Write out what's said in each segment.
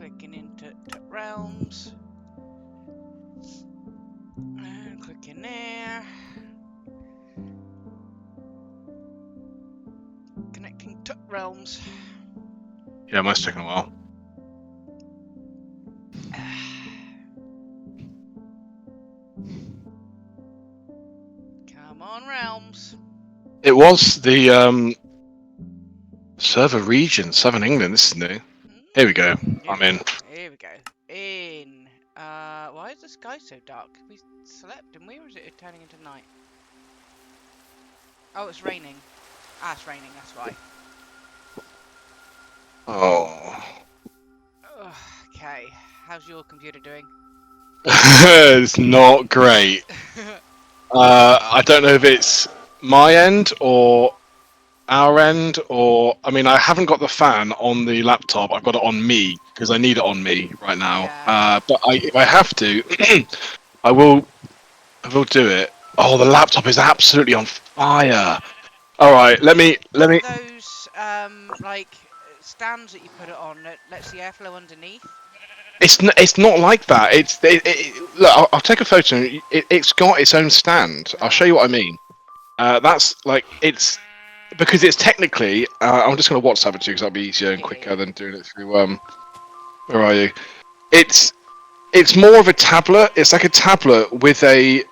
clicking into realms. And click in there. Connecting to realms. Yeah, mine's taking a while. Come on, realms. It was the server region, Southern England. This is new. Here we go. I'm in. Here we go. In. Why is the sky so dark? We slept, didn't we? Or is it turning into night? Oh, it's raining. Ah, it's raining, that's why. Oh. Okay. How's your computer doing? It's not great. I don't know if it's my end or our end, or I mean, I haven't got the fan on the laptop. I've got it on me because I need it on me right now. Yeah. But if I have to, I will do it. Oh, the laptop is absolutely on fire. All right, let me. One of those like stands that you put it on that lets the airflow underneath. It's not like that. Look. I'll take a photo. It's got its own stand. I'll show you what I mean. That's like it's because it's technically. I'm just going to WhatsApp it to you because that'll be easier and quicker than doing it through. Where are you? It's more of a tablet. It's like a tablet with a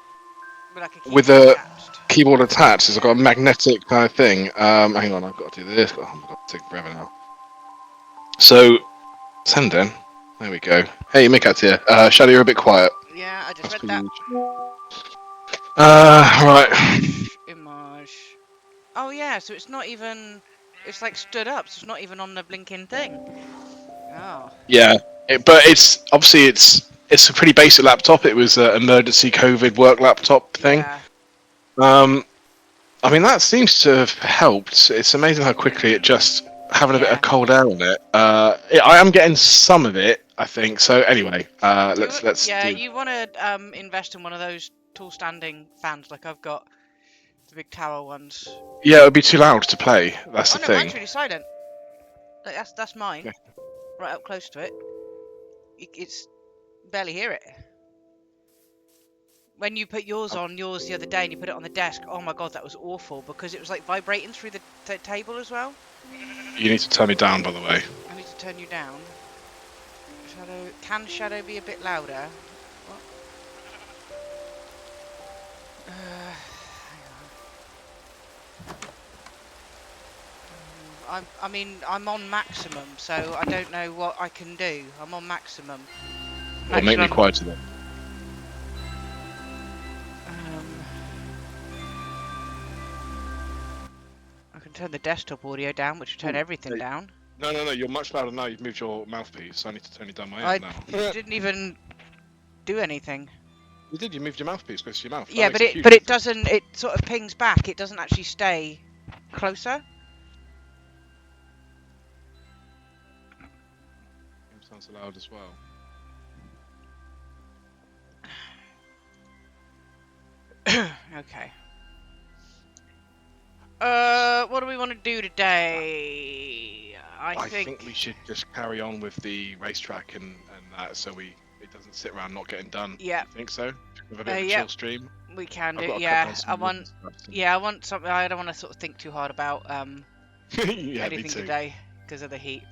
keyboard attached. It's got a magnetic kind of thing. Hang on, I've got to do this. Oh, I've got to take forever now. So send in. There we go. Hey, Mick here. Shadow, you're a bit quiet. Yeah, I just read that. Right. Image. Oh yeah, so it's not even. It's like stood up, so it's not even on the blinking thing. Oh. Yeah, but it's obviously it's a pretty basic laptop. It was an emergency COVID work laptop thing. Yeah. I mean that seems to have helped. It's amazing how quickly it just having a bit of cold air on it. I am getting some of it, I think. So anyway, let's. Yeah, you want to invest in one of those tall standing fans like I've got, the big tower ones. Yeah, it would be too loud to play. That's the thing. Mine's really silent. Like, that's mine. Okay. Right up close to it. It's barely hear it. When you put yours on yours the other day and you put it on the desk, oh my god, that was awful because it was like vibrating through the table as well. You need to turn me down, by the way. I need to turn you down. Shadow, can Shadow be a bit louder? What? I mean, I'm on maximum, so I don't know what I can do. I'm on maximum. Well, make me quieter then. I can turn the desktop audio down, which will turn everything down. No, you're much louder now. You've moved your mouthpiece, so I need to turn it down my end now. I didn't even do anything. You did. You moved your mouthpiece close to your mouth. Yeah, but it doesn't. It sort of pings back. It doesn't actually stay closer. It sounds loud as well. Okay. What do we want to do today? I think we should just carry on with the racetrack and that, so it doesn't sit around not getting done. Yeah. I think so. With a bit of a chill stream. We can do. Yeah, I want something. I don't want to sort of think too hard about anything today because of the heat.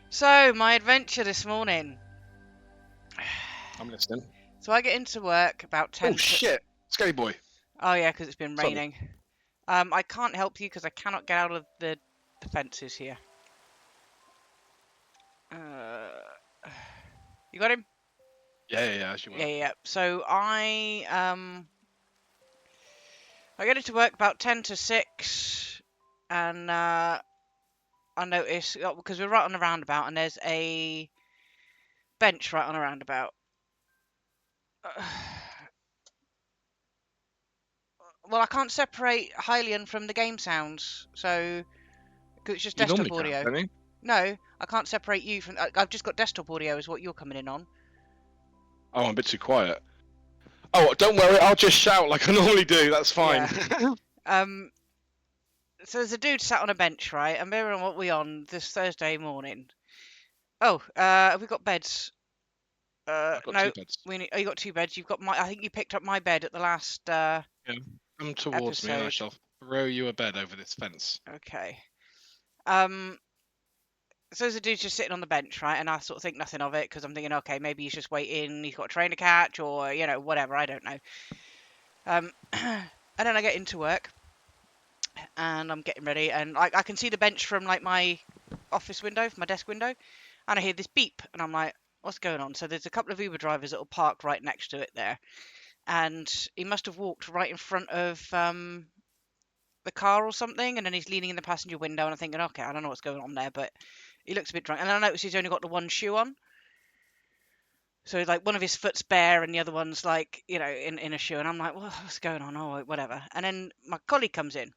So my adventure this morning. I'm listening. So I get into work about 10. Oh shit! Scary boy. Oh yeah, because it's been raining. I can't help you because I cannot get out of the fences here. You got him? Yeah. As you were. Yeah. So I get into work about 10 to 6, and I notice because we're right on the roundabout, and there's a bench right on a roundabout. Well, I can't separate Hylian from the game sounds, so it's just desktop audio. Can, no, I can't separate you from. I've just got desktop audio, is what you're coming in on. Oh, I'm a bit too quiet. Oh, don't worry, I'll just shout like I normally do. That's fine. Yeah. So there's a dude sat on a bench, right? And we're on what we on this Thursday morning, Oh, have we got beds? I've got two No. beds. Oh, you got two beds. You've got my. I think you picked up my bed at the last Yeah. Come towards me, and I episode. shall throw you a bed over this fence. Okay. Um. So there's a dude just sitting on the bench, right? And I sort of think nothing of it because I'm thinking, okay, maybe he's just waiting. He's got a train to catch, or whatever. I don't know. And then I get into work, and I'm getting ready, and I can see the bench from like my office window, from my desk window, and I hear this beep, and I'm like, what's going on? So there's a couple of Uber drivers that will park right next to it there, and he must have walked right in front of the car or something, and then he's leaning in the passenger window, and I'm thinking, okay, I don't know what's going on there, but he looks a bit drunk, and I notice he's only got the one shoe on. So like one of his foot's bare and the other one's like, in a shoe. And I'm like, well, what's going on? Oh, whatever. And then my colleague comes in.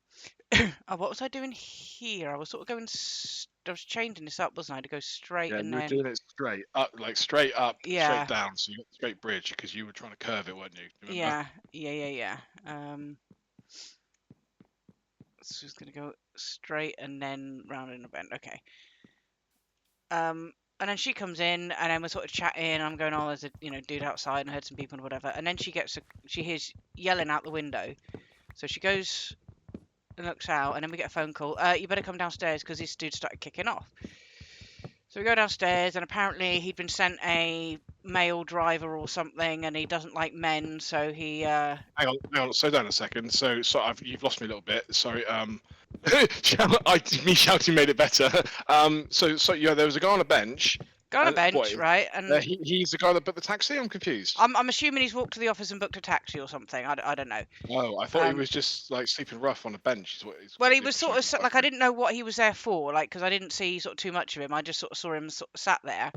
Oh, what was I doing here? I was sort of going, I was changing this up, wasn't I, to go straight Yeah, and you were then, doing it straight up, like straight up, straight yeah, down. So you got the straight bridge because you were trying to curve it, weren't you? Remember? yeah, yeah. So it's gonna go straight and then round in a bend. Okay. And then she comes in, and then we're sort of chatting. And I'm going, oh, there's a dude outside, and I heard some people and whatever. And then she hears yelling out the window. So she goes and looks out, and then we get a phone call. You better come downstairs because this dude started kicking off. So we go downstairs, and apparently he'd been sent a male driver or something, and he doesn't like men, so he. Hang on, slow down a second. So you've lost me a little bit. Sorry. Me shouting made it better. So yeah, there was a guy on a bench. Got on a What? bench, right? And He's the guy that booked the taxi. I'm confused. I'm assuming he's walked to the office and booked a taxi or something. I don't know. Oh, I thought he Um, was just like sleeping rough on a bench. Is well, what he the was impression sort I of got by like I from it. didn't know what he was there for, like because I didn't see sort of too much of him. I just sort of saw him sort of sat there,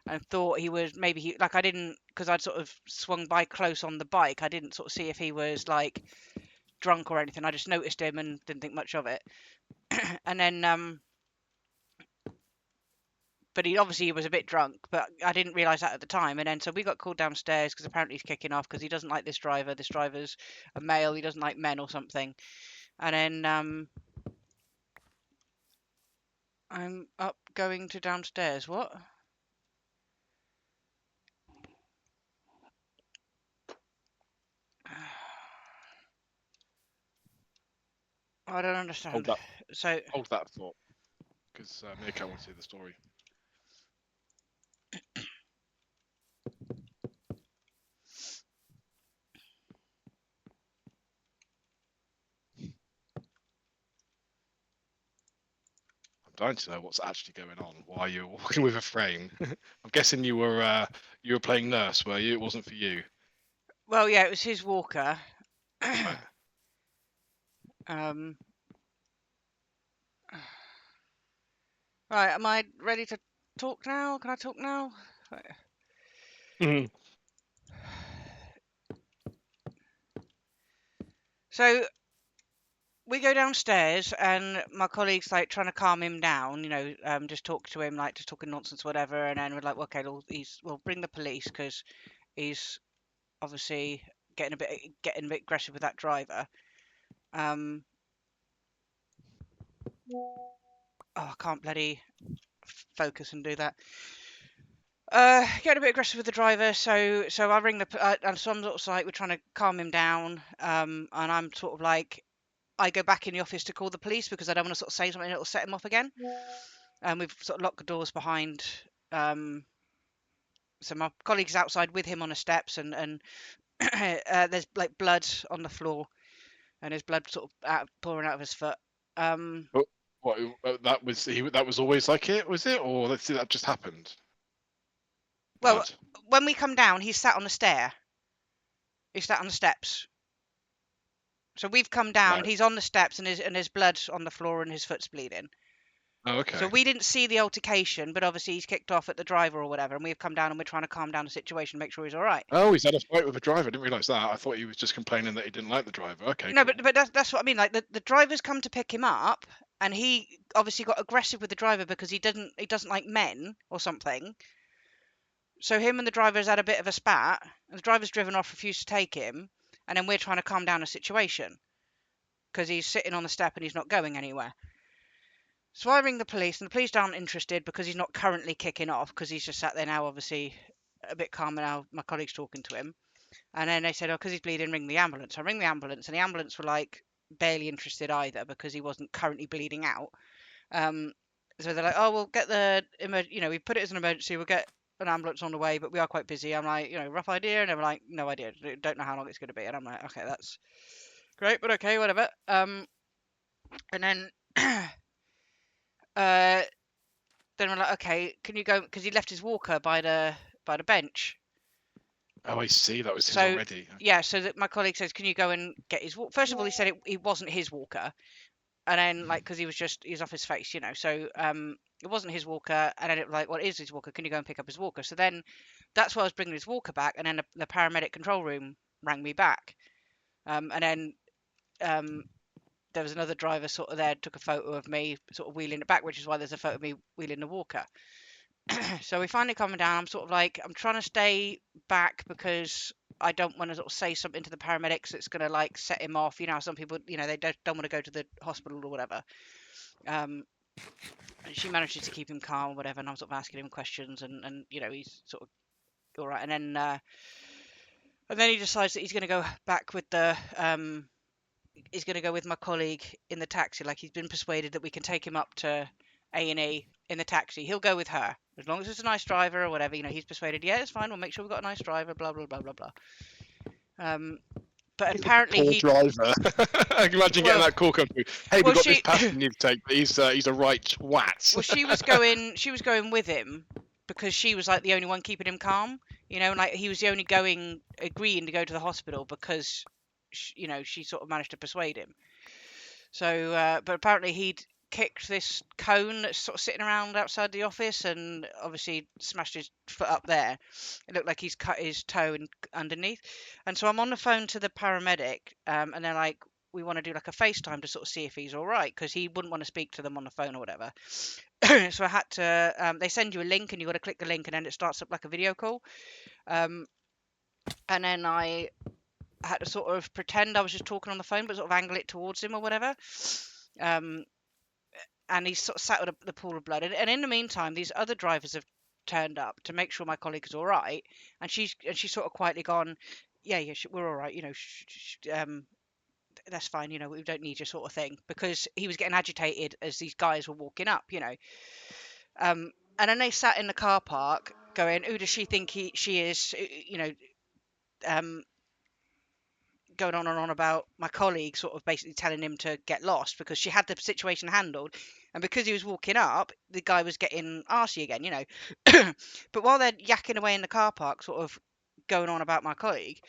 and thought he was maybe he like I didn't because I'd sort of swung by close on the bike. I didn't sort of see if he was like drunk or anything. I just noticed him and didn't think much of it. And then but he was a bit drunk, but I didn't realise that at the time. And then so we got called downstairs because apparently he's kicking off because he doesn't like this driver. This driver's a male. He doesn't like men or something. And then I'm up going to downstairs. What? I don't Hold understand. that, So hold that thought, because Meerkat wants to hear the story. I'm dying to know what's actually going on. Why you're walking with a frame? I'm guessing you were playing nurse, were you? It wasn't for you. well, yeah, it was his walker. Right. um, right, am I ready to talk now? Can I talk now? Mhm. So we go downstairs, and my colleague's like trying to calm him down, just talk to him, like just talking nonsense, whatever. And then we're like, okay, we'll bring the police because he's obviously getting a bit aggressive with that driver. Um, oh, I can't bloody focus and do that. Getting a bit aggressive with the driver, so I ring and so I'm sort of like we're trying to calm him down. And I'm sort of like I go back in the office to call the police because I don't want to sort of say something that will set him off again. And we've sort of locked the doors behind. Um, so my colleague's outside with him on the steps, and there's like blood on the floor, and there's blood sort of pouring out of his foot. Um, But what? That was that was always like it, was it? Or let's see, that just happened. well, Blood. when we come down, he's sat on the stair. He's sat on the steps. So we've come down. Right. He's on the steps, and there's blood on the floor, and his foot's bleeding. Oh, So okay. we didn't see the altercation, but obviously he's kicked off at the driver or whatever, and we've come down and we're trying to calm down the situation, make sure he's all right. Oh, he's had a fight with a driver. I didn't realise that. I thought he was just complaining that he didn't like the driver. Okay, No, cool. but that's what I mean. Like the driver's come to pick him up, and he obviously got aggressive with the driver because he doesn't like men or something. So him and the driver's had a bit of a spat, and the driver's driven off, refused to take him, and then we're trying to calm down the situation because he's sitting on the step and he's not going anywhere. So I ring the police, and the police aren't interested because he's not currently kicking off, because he's just sat there now, obviously a bit calmer now. My colleague's talking to him, and then they said, "Oh, because he's bleeding, ring the ambulance." I ring the ambulance, and the ambulance were like barely interested either because he wasn't currently bleeding out. Um, so they're like, "Oh, we'll get we put it as an emergency. We'll get an ambulance on the way, but we are quite busy." I'm like, rough idea, and they're like, "No idea. Don't know how long it's going to be." And I'm like, "Okay, that's great, but okay, whatever." And then uh, then we're like, "Okay, can you go?" Because he left his walker by the bench. Oh, I see. That was his So already. yeah, so that my colleague says, "Can you go and get his walk?" First of all, he said it wasn't his walker, and then like because he was off his face. So it wasn't his walker, and then it was like, "What is his walker? Can you go and pick up his walker?" So then that's why I was bringing his walker back, and then the paramedic control room rang me back, and then um there was another driver sort of there, took a photo of me sort of wheeling it back, which is why there's a photo of me wheeling the walker. So we finally coming down. I'm sort of like, I'm trying to stay back because I don't want to sort of say something to the paramedics that's going to like set him off. Some people, they don't want to go to the hospital or whatever. Um, and she manages to keep him calm or whatever, and I'm sort of asking him questions, and he's sort of all right. And then he decides that he's going to go back with he's going to go with my colleague in the taxi. Like he's been persuaded that we can take him up to A&E in the taxi. He'll go with her as long as it's a nice driver or whatever. He's persuaded. Yeah, it's fine. We'll make sure we've got a nice driver. Blah blah blah blah blah. Um, but apparently Poor he. driver. I can imagine getting Well, that call come through. Hey, well we've got this she. passenger you need to take, but he's a right twat. Well, she was going. She was going with him because she was like the only one keeping him calm. And like he was the only agreeing to go to the hospital because, she sort of managed to persuade him. So, but apparently he'd kicked this cone that's sort of sitting around outside the office, and obviously smashed his foot up there. It looked like he's cut his toe underneath. And so I'm on the phone to the paramedic, and they're like, "We want to do like a FaceTime to sort of see if he's all right," because he wouldn't want to speak to them on the phone or whatever. So I had to. They send you a link, and you got to click the link, and then it starts up like a video call. Um, and then I had to sort of pretend I was just talking on the phone, but sort of angle it towards him or whatever. Um, and he's sort of sat with the pool of blood. And in the meantime, these other drivers have turned up to make sure my colleague is all right. And she's sort of quietly gone, "Yeah, yeah, we're all right. That's fine. We don't need you," sort of thing, because he was getting agitated as these guys were walking up. And then they sat in the car park going, "Who does she think she is?" Um, Going on and on about my colleague, sort of basically telling him to get lost because she had the situation handled, and because he was walking up, the guy was getting arsey again. But while they're yakking away in the car park, sort of going on about my colleague,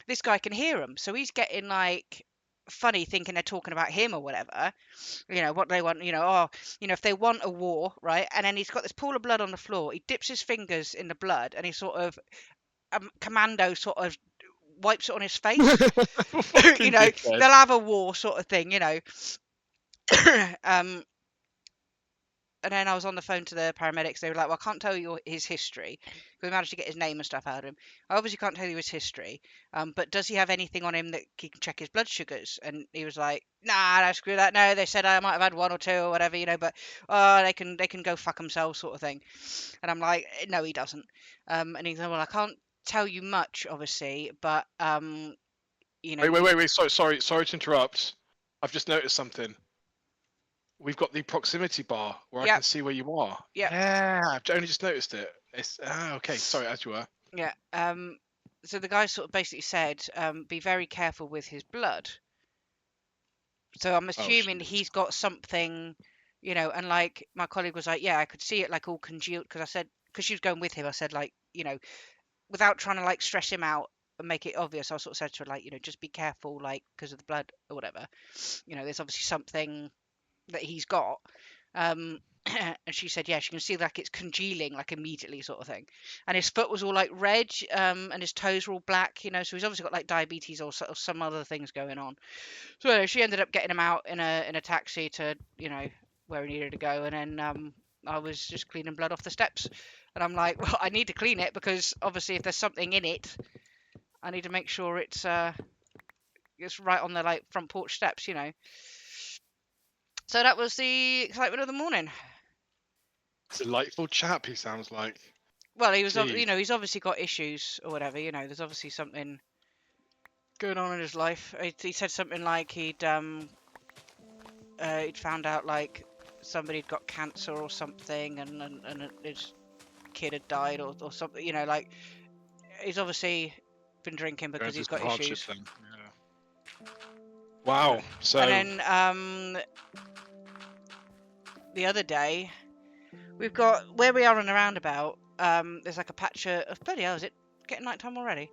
this guy can hear them, so he's getting like funny, thinking they're talking about him or whatever. What they want. If they want a war, right? And then he's got this pool of blood on the floor. He dips his fingers in the blood, and he sort of commando sort of wipes it on his face. Fucking They'll dickhead. have a war sort of thing. um, and then I was on the phone to the paramedics. They were like, "Well, I can't tell you his history because we managed to get his name and stuff out of him. I obviously can't tell you his history, but does he have anything on him that he can check his blood sugars?" And he was like, "Nah, no, screw that. No, they said I might have had one or two or whatever, but they can go fuck themselves, sort of thing." And I'm like, "No, he doesn't." And he's like, "Well, I can't tell you much, obviously, but Wait, wait, you." wait, wait. Sorry to interrupt. I've just noticed something. We've got the proximity bar where I can Yep, see where you are. yep, Yeah, I've only just noticed it. It's okay. Sorry, as you were. yeah. So the guy sort of basically said, "Be very careful with his blood." So I'm Oh assuming shit. he's got something, and like my colleague was like, "Yeah, I could see it like all congealed," because I said, because she was going with him, I said, like, without trying to like stress him out and make it obvious, I sort of said to her, like, just be careful, like, because of the blood or whatever. There's obviously something that he's got. Um, and she said, yeah, she can see like it's congealing like immediately, sort of thing. And his foot was all like red, and his toes were all black, so he's obviously got like diabetes or sort of some other things going on. So anyway, she ended up getting him out in a taxi to where he needed to go, and then I was just cleaning blood off the steps, and I'm like, well, I need to clean it because obviously if there's something in it, I need to make sure it's right on the like front porch steps. So that was the excitement of the morning. Delightful chap, he sounds like. Well, he was, Jeez. he's obviously got issues or whatever. There's obviously something going on in his life. He said something like he'd found out like somebody'd got cancer or something, and his kid had died or something. Like he's obviously been drinking Going because through he's some got hardship issues. then. Yeah. Wow. And So then the other day, we've got where we are on the roundabout. There's like a patch of bloody hell. Is it getting nighttime already?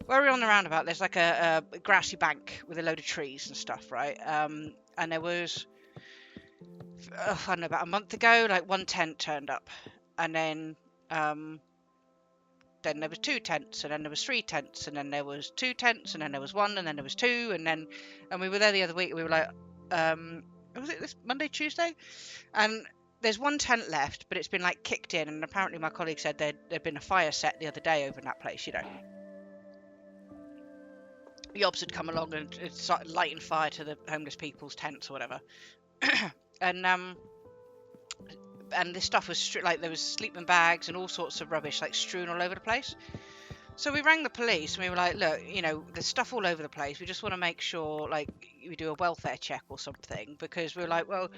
Where we're on the roundabout, there's like a grassy bank with a load of trees and stuff, right? And there was, I don't know, about a month ago, like one tent turned up, and then there was two tents, and then there was three tents, and then there was two tents, and then there was one, and then there was two, and we were there the other week, and we were like, was it this Monday, Tuesday? And there's one tent left, but it's been like kicked in, and apparently my colleague said there'd been a fire set the other day over in that place. The obs had come along and it started lighting fire to the homeless people's tents or whatever, and this stuff was like there was sleeping bags and all sorts of rubbish like strewn all over the place. So we rang the police and we were like, look, there's stuff all over the place. We just want to make sure like we do a welfare check or something, because we were like, well,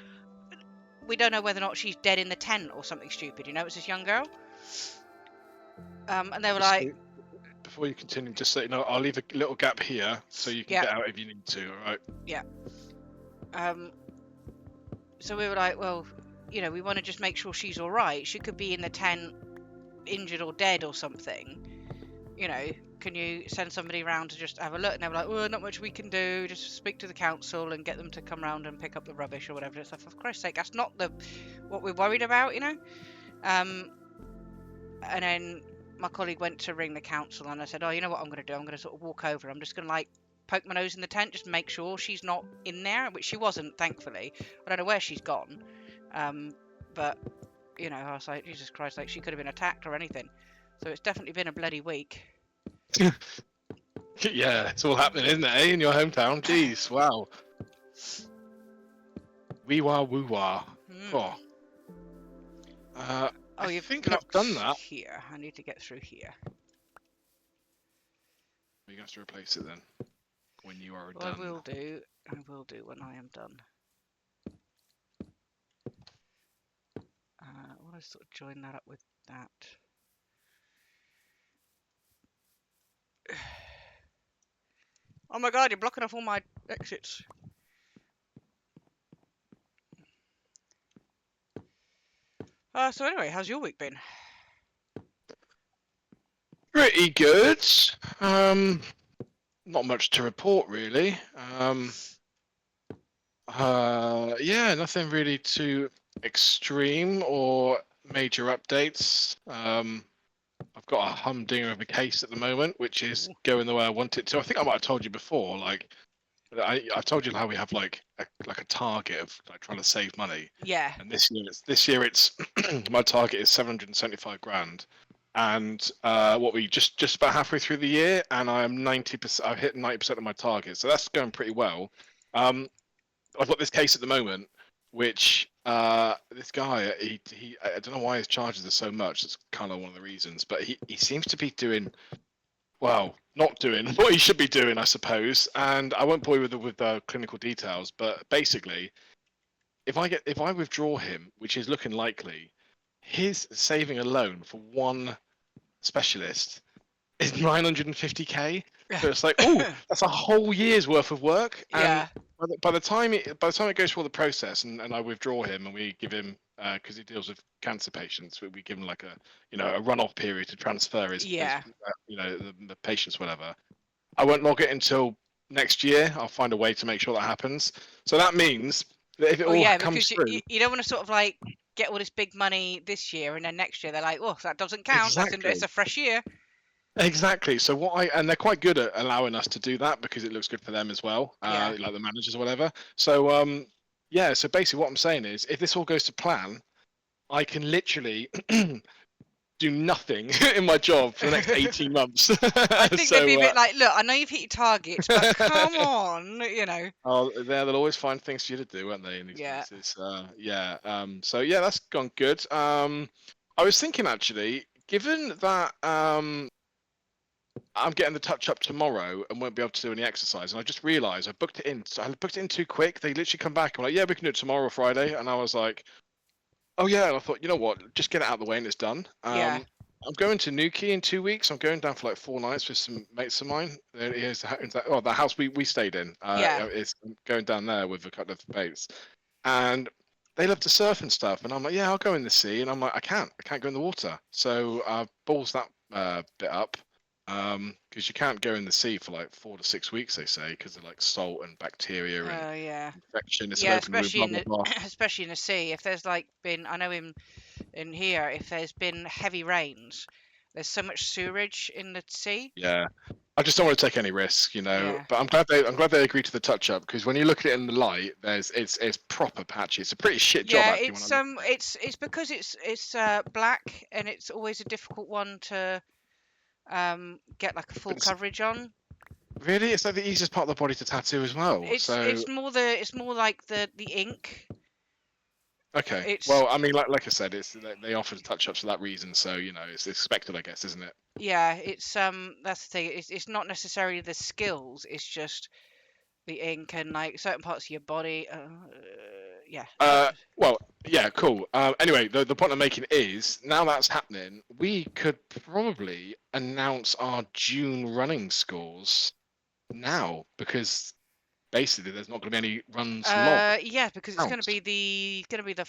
we don't know whether or not she's dead in the tent or something stupid. It was this young girl. And they were just like, before you continue, just so you know, I'll leave a little gap here so you can yeah, get out if you need to. All right. yeah. So we were like, well, we want to just make sure she's all right. She could be in the tent, injured or dead or something. Can you send somebody around to just have a look? And they were like, well, not much we can do. Just speak to the council and get them to come round and pick up the rubbish or whatever. It's like, for Christ's sake, that's not what we're worried about, And then my colleague went to ring the council, and I said, oh, you know what I'm going to do? I'm going to sort of walk over. I'm just going to like poke my nose in the tent, just make sure she's not in there, which she wasn't, thankfully. I don't know where she's gone. But I was like, Jesus Christ, like she could have been attacked or anything. So it's definitely been a bloody week. Yeah, it's all happening, isn't it? In your hometown. Jeez, wow. Wee wah woo wah. Oh. Oh, I you've think I've done that. Here, I need to get through here. You have to replace it then when you are Well, done. I will do when I am done. I want to sort of join that up with that. Oh my god, you're blocking off all my exits. So anyway, how's your week been? Pretty good. Not much to report really. Yeah, nothing really too extreme or major updates. I've got a humdinger of a case at the moment, which is going the way I want it to. I think I might have told you before, like I've told you how we have like a target of like trying to save money. Yeah. And this year it's my target is 775 grand. And what we just about halfway through the year, and I'm 90%. I've hit 90% of my target, so that's going pretty well. I've got this case at the moment, which this guy, he I don't know why his charges are so much. That's kind of one of the reasons, but he seems to be doing well, not doing what he should be doing, I suppose. And I won't bore you with the clinical details, but basically, if I withdraw him, which is looking likely, his saving alone for one specialist is 950k. So it's like, oh, that's a whole year's worth of work. Yeah. And by the time it goes through all the process, and I withdraw him, and we give him because he deals with cancer patients, we give him like a run-off period to transfer his the patients, whatever. I won't log it until next year. I'll find a way to make sure that happens. So that means that if it all comes because through, you don't want to sort of like get all this big money this year, and then next year they're like, oh, that doesn't count. exactly. It's a fresh year. Exactly. So and they're quite good at allowing us to do that because it looks good for them as well, Yeah. like the managers or whatever. So yeah. So basically, what I'm saying is, if this all goes to plan, I can literally do nothing in my job for the next 18 months. I think they'd be a So, bit like, look, I know you've hit your targets, but come on, you know. oh, they'll always find things for you to do, won't they, in these Yeah, places? Yeah. So yeah, that's gone good. I was thinking actually, given that I'm getting the touch up tomorrow and won't be able to do any exercise, and I just realised I booked it in. So I booked it in too quick. They literally come back and were like, yeah, we can do it tomorrow or Friday, and I was like, oh yeah, and I thought, you know what, just get it out of the way and it's done. yeah, I'm going to Newquay in 2 weeks. I'm going down for like 4 nights with some mates of mine. Here's the house we stayed in. yeah. It's I'm going down there with a couple of mates, and they love to surf and stuff. And I'm like, yeah, I'll go in the sea. And I'm like, I can't go in the water. So I balls that bit up, because you can't go in the sea for like 4 to 6 weeks, they say, because of like salt and bacteria and Yeah, infection. It's an yeah. open room, Especially blah in blah the blah. especially in the sea. If there's like been, I know in here, if there's been heavy rains, there's so much sewerage in the sea. Yeah. I just don't want to take any risks, Yeah, But I'm glad they agreed to the touch up, because when you look at it in the light, it's proper patchy. It's a pretty shit job yeah. actually when I look at it. It's because it's black and it's always a difficult one to get like a full But it's coverage on. really it's like the easiest part of the body to tattoo as well. It's So it's more the it's more like the ink. okay, It's well I mean like I said, it's they offered a touch up for that reason. So it's expected, I guess, isn't it? yeah. It's that's the thing. It's not necessarily the skills. It's just the ink and like certain parts of your body. Yeah. Well, yeah, cool. Anyway, the point I'm making is now that's happening, we could probably announce our June running scores now, because basically there's not going to be any runs logged. Yeah, because it's Announced. gonna be the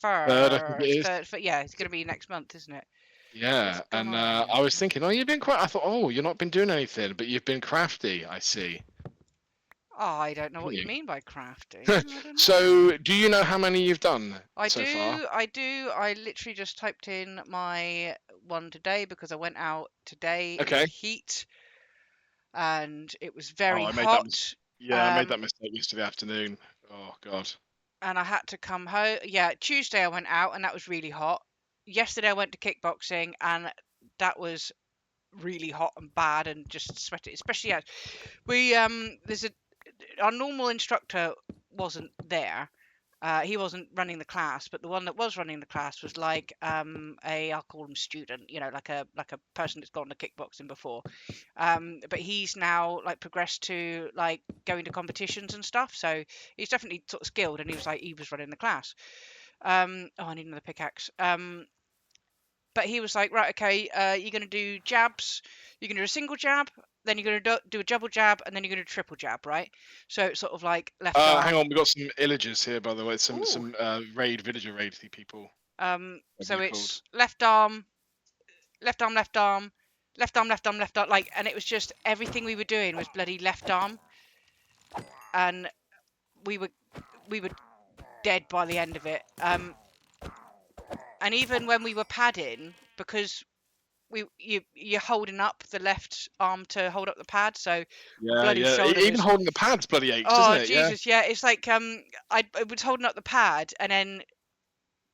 Third, I think it first is. third. But yeah, it's gonna be next month, isn't it? What's Yeah, gone and on here? I was thinking, oh, you've been quite. I thought, oh, you've not been doing anything, but you've been crafty. I see. Oh, I don't know what Haven't you you? mean by crafty. I don't know. So, do you know how many you've done I so far? do, I do. I literally just typed in my one today because I went out today in the Okay. heat and it was Oh, very I made that. hot. Yeah, I made Um, that mistake yesterday afternoon. Oh God. and I had to come home. Yeah, Tuesday I went out and that was really hot. Yesterday I went to kickboxing and that was really hot and bad and just sweaty. Especially as we there's a our normal instructor wasn't there. He wasn't running the class, but the one that was running the class was like a I'll call him student, like a person that's gone to kickboxing before. But he's now like progressed to like going to competitions and stuff, so he's definitely sort of skilled. And he was running the class. Oh, I need another pickaxe. But he was like, right, okay, you're going to do jabs. You're going to do a single jab, then you're going to do a double jab, and then you're going to do triple jab, right? So it's sort of like left Hang arm. on, we've got some illagers here, by the way. Some Ooh. some villager raid people. Whatever So you're called. it's left arm, left arm, left arm, left arm, left arm, left arm. Like, and it was just everything we were doing was bloody left arm, and we were we were dead by the end of it. And even when we were padding, because you're holding up the left arm to hold up the pad, so my Yeah, bloody yeah. shoulder Even was. holding the pads bloody aches, doesn't Oh it? Yeah. Jesus, yeah. It's like I was holding up the pad, and then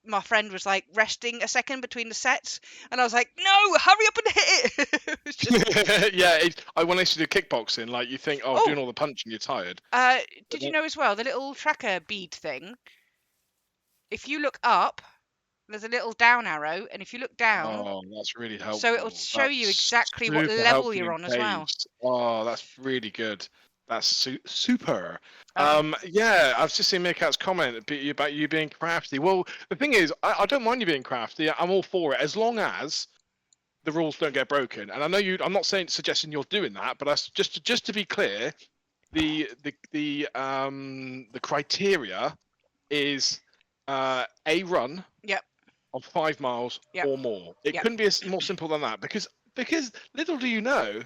my friend was like resting a second between the sets, and I was like, no, hurry up and hit it. It was just. Yeah. When I used to do kickboxing, like you think, oh, Oh, doing all the punching, you're tired. But did you know as well the little tracker bead thing? If you look up, there's a little down arrow, and if you look down, oh, that's really so it will helpful. show you That's exactly what super level helpful you're in on as well. caves. Oh, that's really good. That's super. Um, Yeah, I've just seen Meerkat's comment about you being crafty. Well, the thing is, I don't mind you being crafty. I'm all for it, as long as the rules don't get broken. And I know you. I'm not suggesting you're doing that, but that's just to be clear. The criteria is a run yep, of 5 miles yep, or more. It yep. couldn't be more simple than that, because little do you know,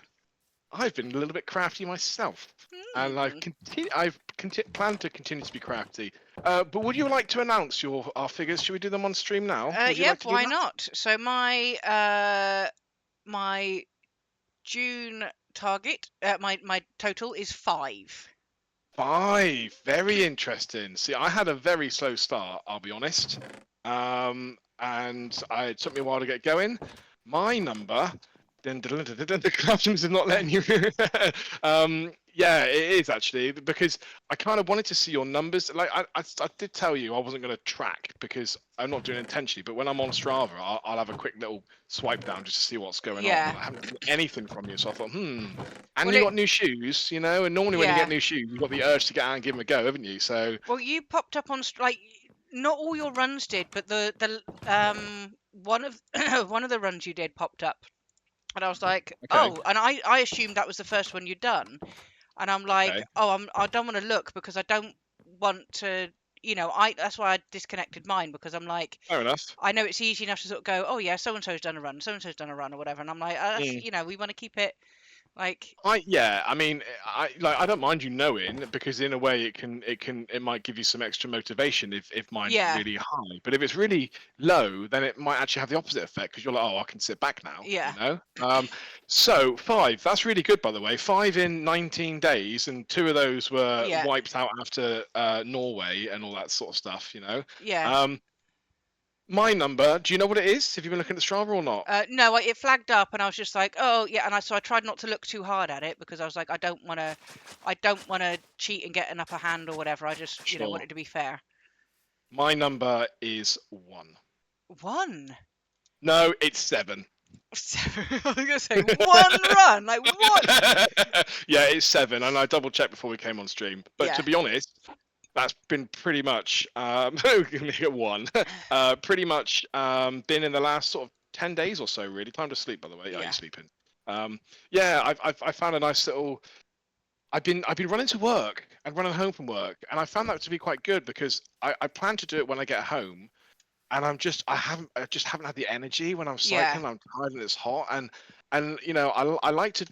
I've been a little bit crafty myself, and Hmm. planned to continue to be crafty. But would you like to announce our figures? Should we do them on stream now? Would you like Yep, to do why that? not? So my June target, my total is 5. 5. Very interesting. See, I had a very slow start, I'll be honest. and it took me a while to get going. My number, the classrooms are not letting you. Yeah, it is actually because I kind of wanted to see your numbers. Like I did tell you I wasn't going to track because I'm not doing it intentionally. But when I'm on Strava, I'll have a quick little swipe down just to see what's going on. Yeah. And I haven't seen anything from you, so I thought, and Well, you it got new shoes, you know. And normally when you get yeah. new shoes, you've got the urge to get out and give them a go, haven't you? So Well, you popped up on like not all your runs did, but the one of one of the runs you did popped up, and I was like, okay, oh, and I assumed that was the first one you'd done, and I'm like, okay, oh, I don't want to look because I don't want to, I that's why I disconnected mine because I'm like, fair enough. I know it's easy enough to sort of go, oh yeah, so and so's done a run, so and so's done a run or whatever, and I'm like, that's, Mm. we want to keep it like, I mean, I don't mind you knowing because in a way it might give you some extra motivation if mine's yeah, really high. But if it's really low, then it might actually have the opposite effect because you're like, oh, I can sit back now, you yeah, know. So 5, that's really good by the way. 5 in 19 days, and 2 of those were yeah, wiped out after Norway and all that sort of stuff, you know. yeah. Um, my number, do you know what it is? Have you been looking at the Strava or not? No, it flagged up, and I was just like, "Oh, yeah," and so I tried not to look too hard at it because I was like, I don't want to cheat and get an upper hand or whatever. I just, want Sure. it to be fair. My number is 1. One. No, it's 7. I was gonna say one run, like what? Yeah, it's 7, and I double checked before we came on stream. But Yeah, to be honest, that's been pretty much get 1. Pretty much been in the last sort of 10 days or so. Really, time to sleep. By the way, are you yeah, sleeping? Yeah, I found a nice little. I've been running to work and running home from work, and I found that to be quite good because I plan to do it when I get home, and I just haven't had the energy when I'm yeah, cycling. I'm tired and it's hot, and I like to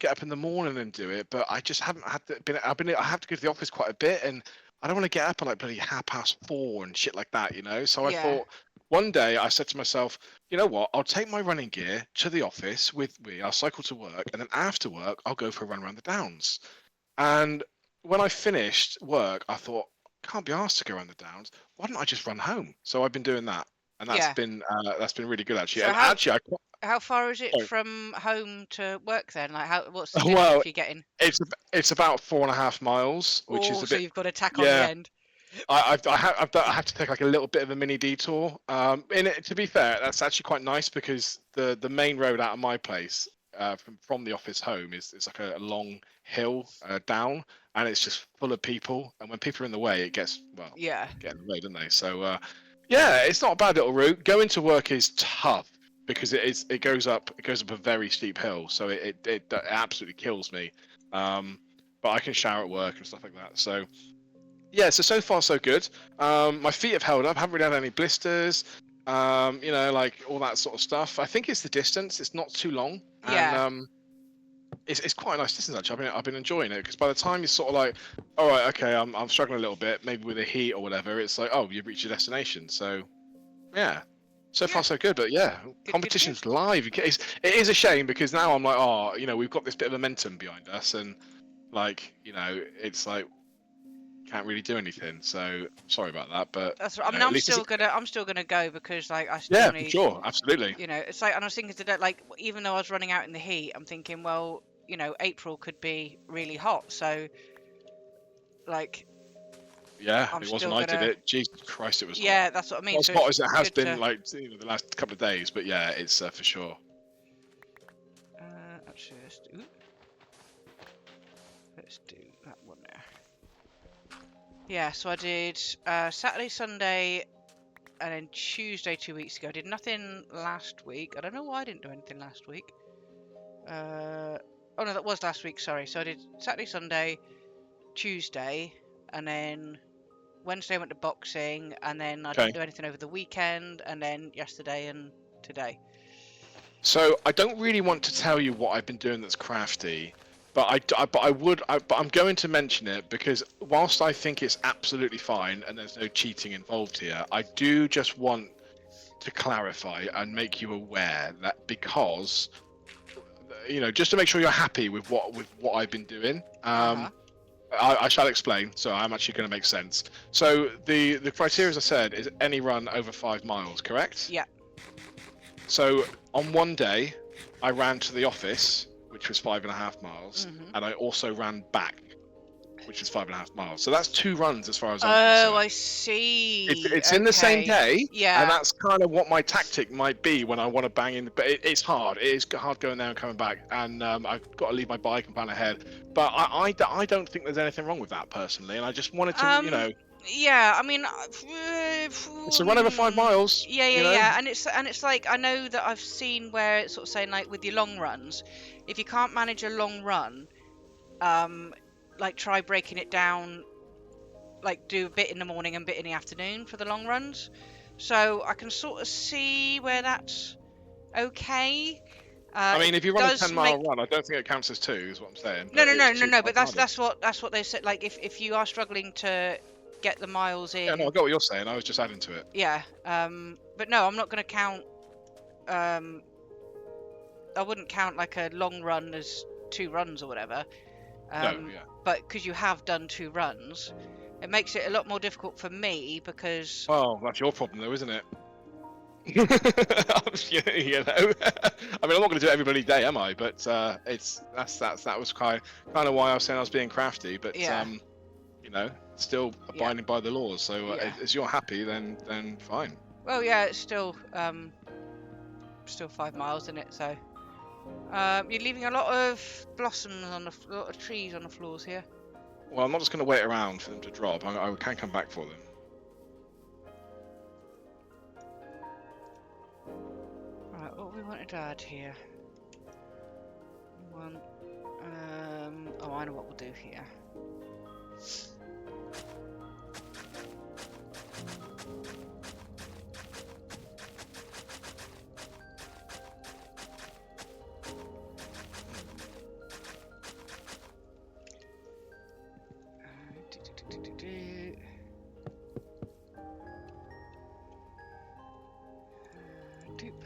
get up in the morning and do it, but I just haven't had I have to go to the office quite a bit, and I don't want to get up at like bloody 4:30 and shit like that, you know. So I yeah, thought one day I said to myself, you know what? I'll take my running gear to the office with me. I'll cycle to work, and then after work I'll go for a run around the downs. And when I finished work, I thought, can't be asked to go around the downs. Why don't I just run home? So I've been doing that, and yeah. that's been really good actually. So And actually, how far is it sorry. from home to work then? Like, what's the Well, distance you're getting? it's about 4.5 miles, which is Oh, a so bit. you've got to tack on the Yeah, end. I have to take like a little bit of a mini detour. In it, to be fair, that's actually quite nice because the main road out of my place, from the office home, is like a long hill down, and it's just full of people. And when people are in the way, it gets Yeah, get in the way, don't they? So yeah, it's not a bad little route. Going to work is tough because it goes up a very steep hill, so it absolutely kills me. Um, but I can shower at work and stuff like that. So yeah, so far so good. My feet have held up. Haven't really had any blisters. Like all that sort of stuff. I think it's the distance. It's not too long, and yeah, it's quite a nice distance actually. I've been enjoying it because by the time you're sort of like, all right, okay, I'm struggling a little bit, maybe with the heat or whatever. It's like, oh, you've reached your destination. So yeah, so yeah. far so good. But yeah, Good, good, good. competition's live. It is a shame because now I'm like, oh, we've got this bit of momentum behind us, and like, it's like can't really do anything. So sorry about that, but That's right. I mean, at least it's I'm still gonna go because like I still yeah, for need, sure, absolutely. it's like, and I was thinking today, like even though I was running out in the heat, I'm thinking, well, April could be really hot, so like Yeah, I'm it was when still I did gonna, it. Jesus Christ, it was hot. yeah, that's what I mean. Not as So hot it's as it has good been to, like the last couple of days, but yeah, it's for sure. actually let's do that one there. Yeah, so I did Saturday, Sunday, and then Tuesday 2 weeks ago. I did nothing last week. I don't know why I didn't do anything last week. Oh no, that was last week. Sorry. So I did Saturday, Sunday, Tuesday, and then Wednesday I went to boxing, and then I didn't Okay. do anything over the weekend, and then yesterday and today. So I don't really want to tell you what I've been doing that's crafty, but but I'm going to mention it because whilst I think it's absolutely fine and there's no cheating involved here, I do just want to clarify and make you aware that because just to make sure you're happy with what I've been doing. Uh huh. I shall explain. So I'm actually going to make sense. So the criteria, as I said, is any run over 5 miles, correct? Yeah. So on one day, I ran to the office, which was 5.5 miles, Mhm. and I also ran back, which is 5.5 miles. So that's 2 runs as far as I'm Oh, concerned. I see. It's in the same Okay. day, and Yeah. that's kind of what my tactic might be when I want to bang in. But it's hard. It is hard going there and coming back, and I've got to leave my bike and plan ahead. But I don't think there's anything wrong with that personally, and I just wanted to, Um. Yeah. I mean, it's a run over 5 miles, yeah, yeah, yeah. And it's like I know that I've seen where it's sort of saying like with your long runs, if you can't manage a long run, um, like try breaking it down, like do a bit in the morning and a bit in the afternoon for the long runs. So I can sort of see where that's okay. I It mean, if you run a does 10-mile make run, I don't think it counts as 2, is what I'm saying. no, But no, it's no, no, two no. five But that's milers. that's what they said. Like if you are struggling to get the miles Yeah, no, I in, got what you're saying. I was just adding to it. yeah. But no, I'm not going to count. Um, I wouldn't count like a long run as 2 runs or whatever. No, yeah. But because you have done 2 runs, it makes it a lot more difficult for me because Well, that's your problem, though, isn't it? you know, I mean, I'm not going to do it every bloody day, am I? But that was kind of why I was saying I was being crafty. But yeah, you know, still yeah, abiding by the laws. So yeah. as you're happy, then fine. Well, yeah, it's still 5 miles in it. So you're leaving a lot of blossoms on the lot of trees on the floors here. Well, I'm not just going to wait around for them to drop. I can come back for them. Right, what we wanted to add here. We want oh, I know what we'll do here. Do. Doop.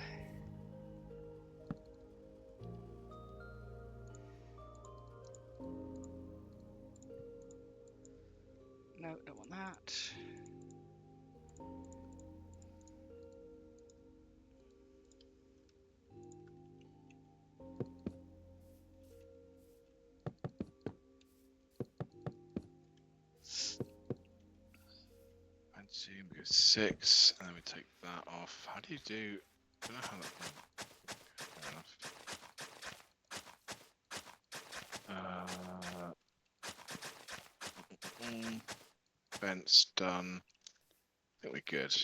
No, don't want that. And see, we go 6, and then we take that off. How do you do? I don't know how that. Fair enough. Vents done. I think we're good.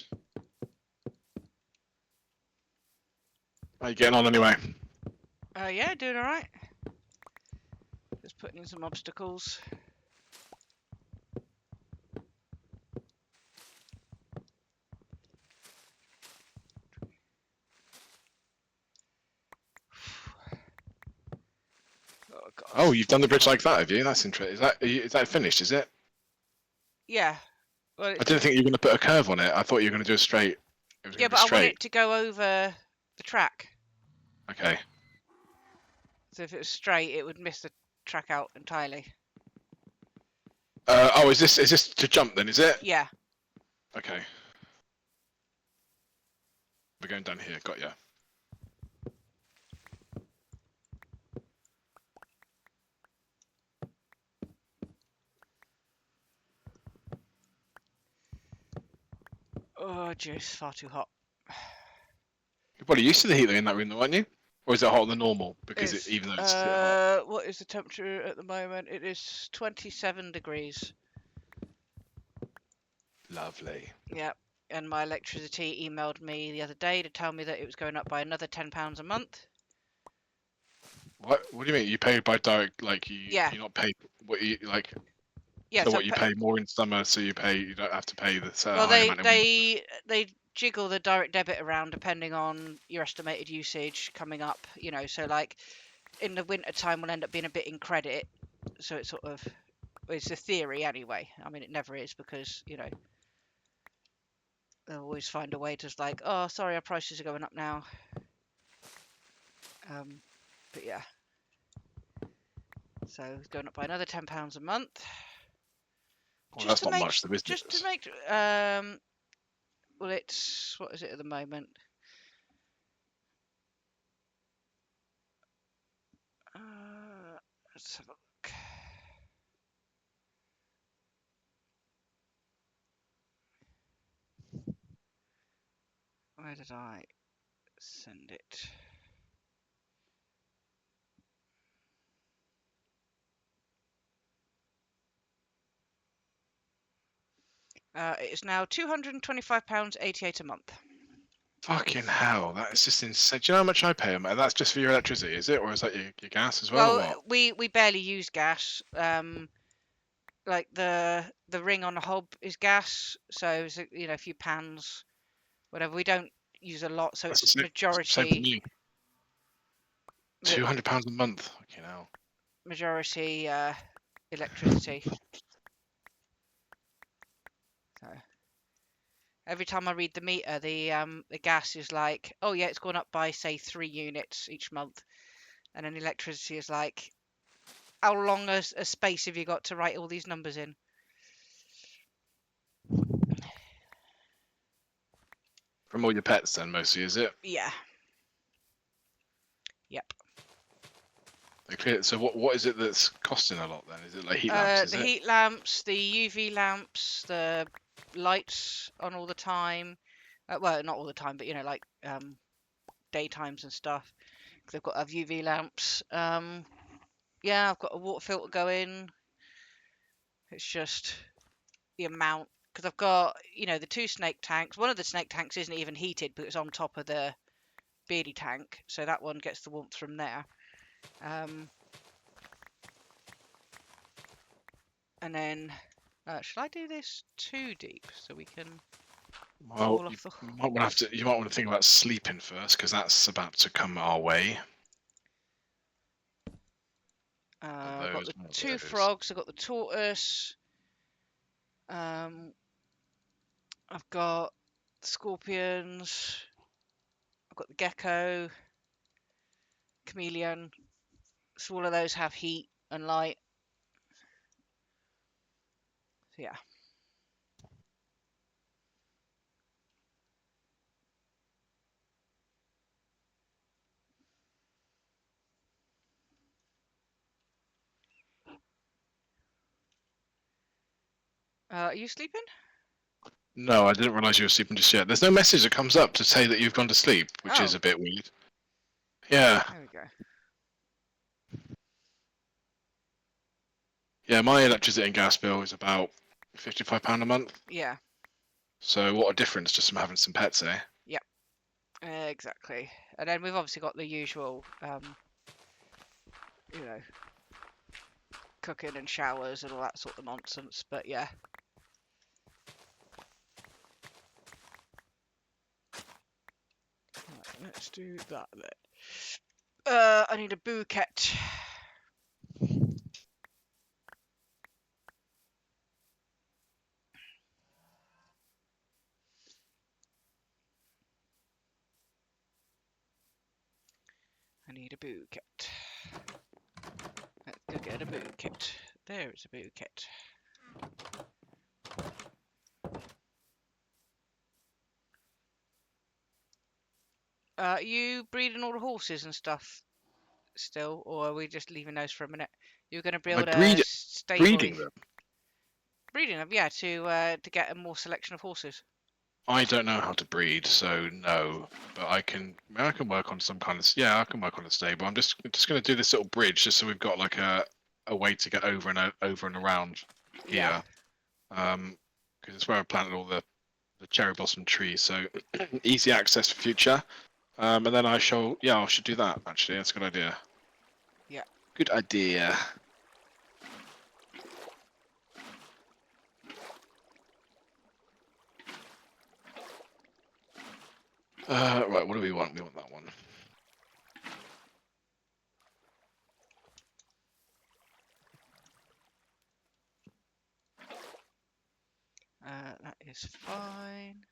How you getting on anyway? Yeah, doing all right. Just putting in some obstacles. Oh god. Oh, you've done the bridge like that, have you? That's interesting. Is that finished? Is it? Yeah. Well, I didn't think you were going to put a curve on it. I thought you were going to do a straight. It was yeah, going to be but I want straight. it to go over the track. Okay. So if it was straight, it would miss the track out entirely. Oh, is this to jump then? Is it? Yeah. Okay. We're going down here. Got ya. Oh, jeez, far too hot. You're probably used to the heat though in that room, though, aren't you? Or is it hotter than normal? Because It's even though it's still hot. what is the temperature at the moment? It is 27 degrees. Lovely. Yeah. And my electricity emailed me the other day to tell me that it was going up by another £10 a month. What do you mean? You pay by direct, like Yeah. you're not paid what you like. Yeah. So So what you pay more in summer, so you don't have to pay the well, high they amount in winter. they jiggle the direct debit around depending on your estimated usage coming up. So like in the winter time, we'll end up being a bit in credit. So it's sort of it's a theory anyway. I mean, it never is because they'll always find a way to like, oh, sorry, our prices are going up now. But yeah, so it's going up by another £10 a month. Well, that's not much, though, isn't just to it? make well, it's what is it at the moment? Let's have a look. Where did I send it? It is now £225.88 a month. Fucking hell, that is just insane. Do you know how much I pay them? And that's just for your electricity, is it? Or is that your gas as well, or Well, what? we barely use gas. Like the ring on the hob is gas, so you know, a few pans, whatever. We don't use a lot, so That's it's same for majority me. £200 a month. Fucking hell. majority electricity. So every time I read the meter, the gas is like, oh yeah, it's gone up by say 3 units each month, and then electricity is like, how long a space have you got to write all these numbers in? From all your pets, then, mostly, is it? Yeah. Yep. Okay, so what is it that's costing a lot then? Is it like heat lamps? Is The it? heat lamps, the UV lamps, the lights on all the time. Well, not all the time, but you know, like daytimes and stuff. 'Cause they've got to have UV lamps. Yeah, I've got a water filter going. It's just the amount, because I've got, you know, the two snake tanks. One of the snake tanks isn't even heated, but it's on top of the beardy tank, so that one gets the warmth from there. And then, should I do this too deep so we can Well, fall off the? you might want to have to. You might want to think about sleeping first, because that's about to come our way. I've got Those, the one of two those. frogs. I've got the tortoise. I've got the scorpions. I've got the gecko, chameleon. So all of those have heat and light. So yeah. Are you sleeping? No, I didn't realise you were sleeping just yet. There's no message that comes up to say that you've gone to sleep, which is Oh, a bit weird. Yeah, there we go. yeah. My electricity and gas bill is about £55 a month. Yeah. So what a difference just from having some pets, eh? Yep. Exactly. And then we've obviously got the usual, you know, cooking and showers and all that sort of nonsense. But yeah. Right, let's do that then. I need a bouquet. I need a bouquet. Let's go get a bouquet. There is a bouquet. Are you breeding all the horses and stuff still, or are we just leaving those for a minute? You're going to Am I build a stable, breeding them? breeding them, yeah, to get a more selection of horses. I don't know how to breed, so no. But I can work on some kind of, yeah, I can work on a stable. I'm just going to do this little bridge just so we've got like a way to get over and around Yeah, here. Because it's where I planted all the cherry blossom trees, so easy access for future. And then I should do that actually. That's a good idea. yeah. Good idea. Right, what do we want? We want that one. That is fine.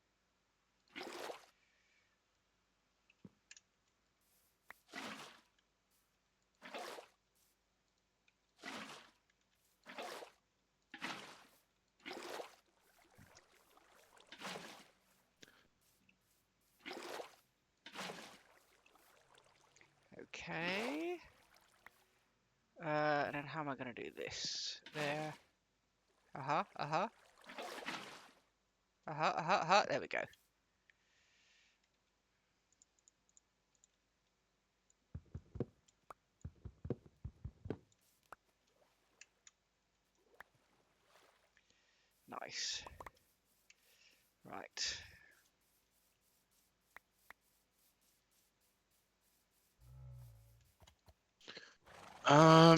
Okay. And then how am I going to do this? There. Uh-huh, uh-huh. Uh-huh, uh-huh, uh-huh. There we go. Nice. Right.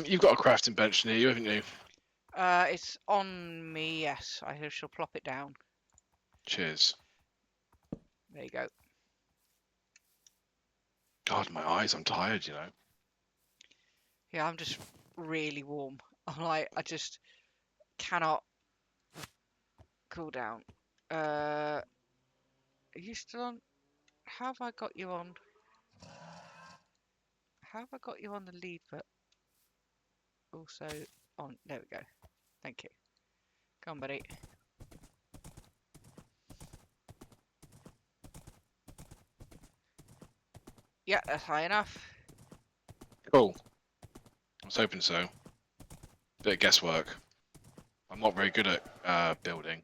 You've got a crafting bench near you, haven't you? It's on me, yes. I shall plop it down. Cheers. There you go. God, my eyes, I'm tired, you know. Yeah, I'm just really warm. I'm like, I just cannot cool down. Are you still on? How have I got you on? How have I got you on the lead, but also on? There we go. Thank you. Come on, buddy. Yeah, that's high enough. Cool. I was hoping so. Bit of guesswork. I'm not very good at building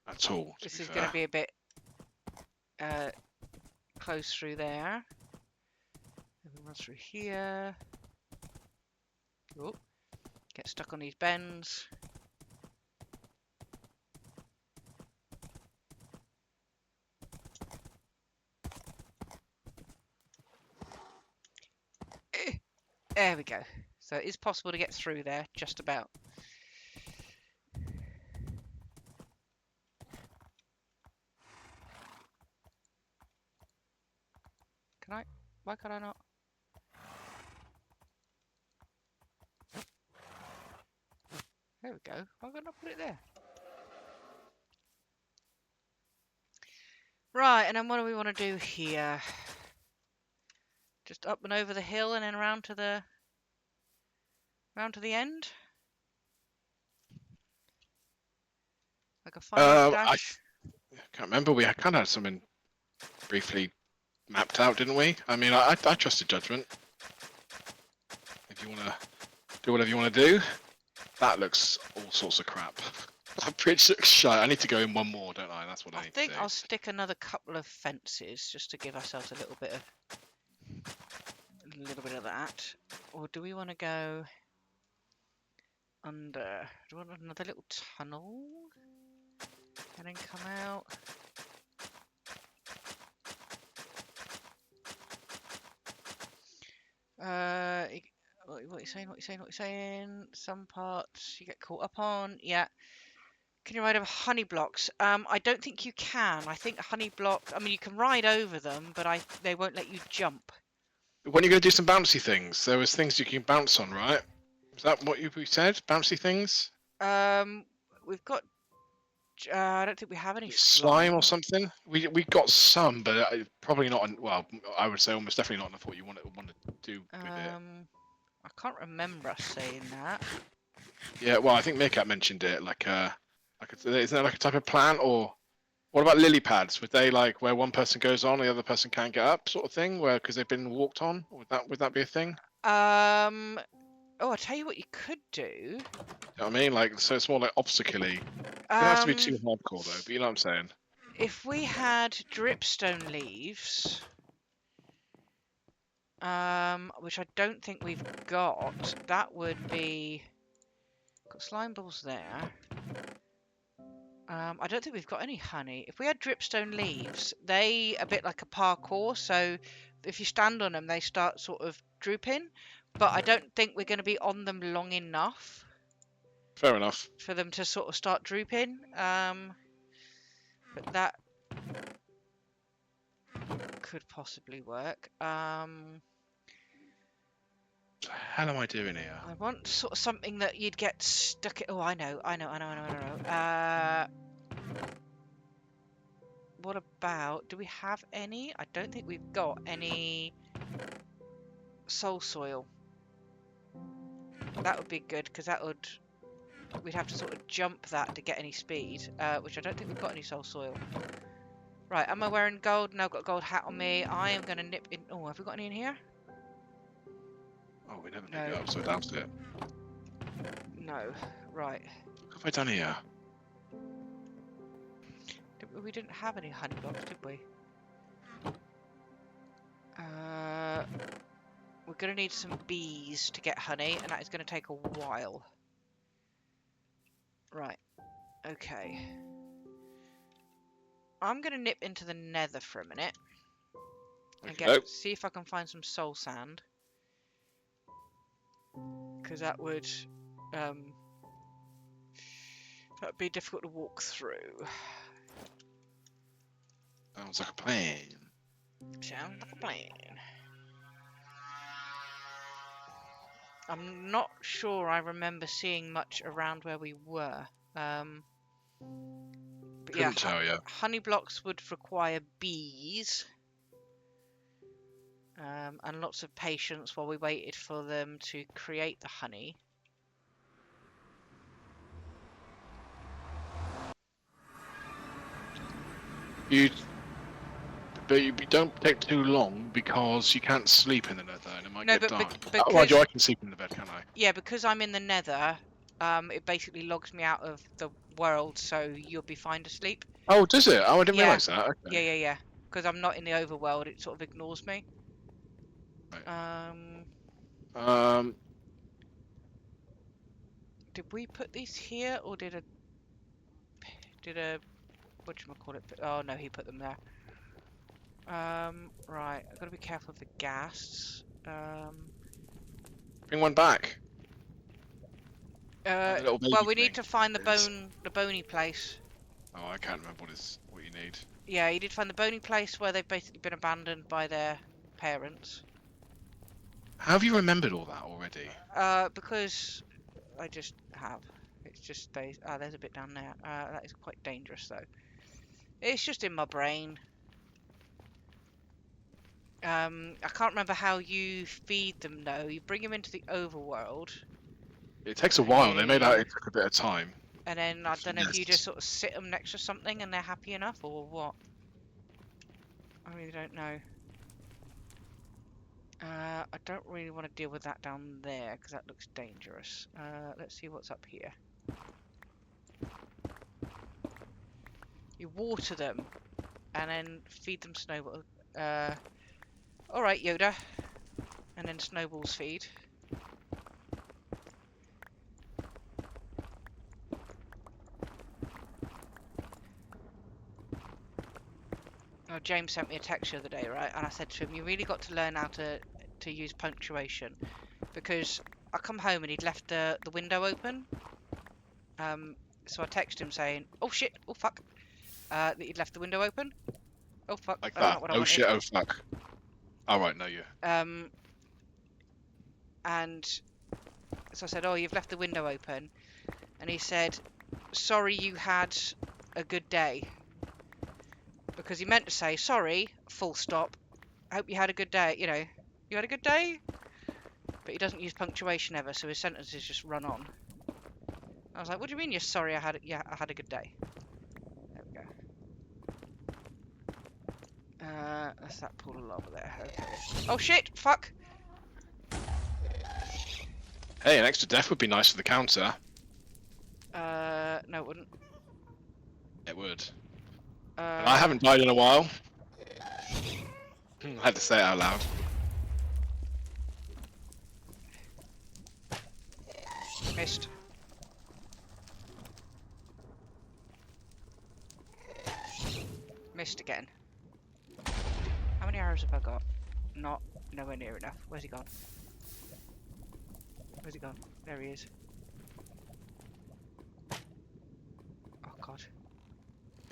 at all, to This be is going to fair. be a bit close through there. Then we run through here. Oh, get stuck on these bends. There we go. So it is possible to get through there, just about. Can I? Why can I not? There we go. Why can't I put it there? Right, and then what do we want to do here? Just up and over the hill and then round to the end? Like a final I dash? can't remember. We kind of had something briefly mapped out, didn't we? I mean, I trust your judgment. If you want to do whatever you want to do, that looks all sorts of crap. That bridge looks shite. I need to go in one more, don't I? That's what I I need to think do. I'll stick another couple of fences just to give ourselves a little bit of that. Or do we want to go under? Do we want another little tunnel? And then come out? What are you saying? What are you saying? What are you saying? Some parts you get caught up on. Yeah. Can you ride over honey blocks? I don't think you can. I think honey block. I mean, you can ride over them, but they won't let you jump. When are you going to do some bouncy things? There was things you can bounce on, right? Is that what we said? Bouncy things? We've got. I don't think we have any Slime or slime. something? We got some, but probably not. Well, I would say almost definitely not enough what you want to do with it. I can't remember us saying that. Yeah, well, I think Meerkat mentioned it. Isn't that like a type of plant, or what about lily pads? Would they like where one person goes on, the other person can't get up, sort of thing? Where because they've been walked on? Would that be a thing? Um. Oh, I'll tell you what you could do. You know what I mean? Like, so it's more like obstacle-y. Don't have to be too Um. hardcore though, but you know what I'm saying. If we had dripstone leaves, which I don't think we've got, that would be. Got slime balls there. I don't think we've got any honey. If we had dripstone leaves, they a bit like a parkour. So if you stand on them, they start sort of drooping. But I don't think we're going to be on them long enough Fair enough. for them to sort of start drooping. But that could possibly work. What the hell am I doing here? I want sort of something that you'd get stuck in. Oh, I know. What about? Do we have any? I don't think we've got any soul soil. That would be good because we'd have to sort of jump that to get any speed, which I don't think we've got any soul soil. Right, am I wearing gold? No, I've got a gold hat on me. I am going to nip in. Oh, have we got any in here? Oh, we never make No. it up, so that's it. No. Right. What have I done here? We didn't have any honey blocks, did we? We're going to need some bees to get honey, and that is going to take a while. Right. Okay. I'm going to nip into the nether for a minute and Okay. see if I can find some soul sand. Because that would be difficult to walk through. Sounds like a plan. Sounds like a plan. I'm not sure I remember seeing much around where we were. But yeah, Couldn't tell you. honey blocks would require bees. And lots of patience while we waited for them to create the honey. But you don't take too long because you can't sleep in the nether and it might No, get but dark. because Oh, mind you, I can sleep in the bed, can't I? yeah, because I'm in the nether, it basically logs me out of the world, so you'll be fine to sleep. Oh, does it? Oh, I didn't Yeah. realise that. Yeah, Okay. yeah. Because I'm not in the overworld, it sort of ignores me. Right. Um, did we put these here, or did a whatchamacallit put? Oh no, he put them there. Right, I've got to be careful of the gas. Bring one back. Uh, Like the little baby well, we thing. need to find It is. the bony place. Oh, I can't remember what you need. Yeah, you did find the bony place where they've basically been abandoned by their parents. How have you remembered all that already? Because I just have. It's just stays. Ah, there's a bit down there. That is quite dangerous though. It's just in my brain. I can't remember how you feed them though. You bring them into the overworld. It takes a while. They made out Yeah. it took a bit of time. And then I don't know if you just Finesse. sort of sit them next to something and they're happy enough or what. I really don't know. I don't really want to deal with that down there because that looks dangerous. Let's see what's up here. You water them and then feed them snowball. Alright, Yoda. And then snowballs feed. Oh, James sent me a text the other day, right? And I said to him, you really got to learn how to use punctuation. Because I come home and he'd left the window open. So I texted him saying, oh shit, oh fuck. That he'd left the window open. Oh fuck, Like that's that. not what I Oh wanted. shit, oh fuck. Alright, no, you. And so I said, oh, you've left the window open. And he said, sorry you had a good day. Because he meant to say, sorry, full stop. I hope you had a good day. You know, you had a good day? But he doesn't use punctuation ever, so his sentences just run on. I was like, what do you mean you're sorry I had a good day? There we go. That's that pool of lava there. Okay. Oh shit! Fuck! Hey, an extra death would be nice for the counter. No it wouldn't. It would. But I haven't died in a while. I had to say it out loud. Missed. Missed again. How many arrows have I got? Not nowhere near enough. Where's he gone? Where's he gone? There he is. Oh god.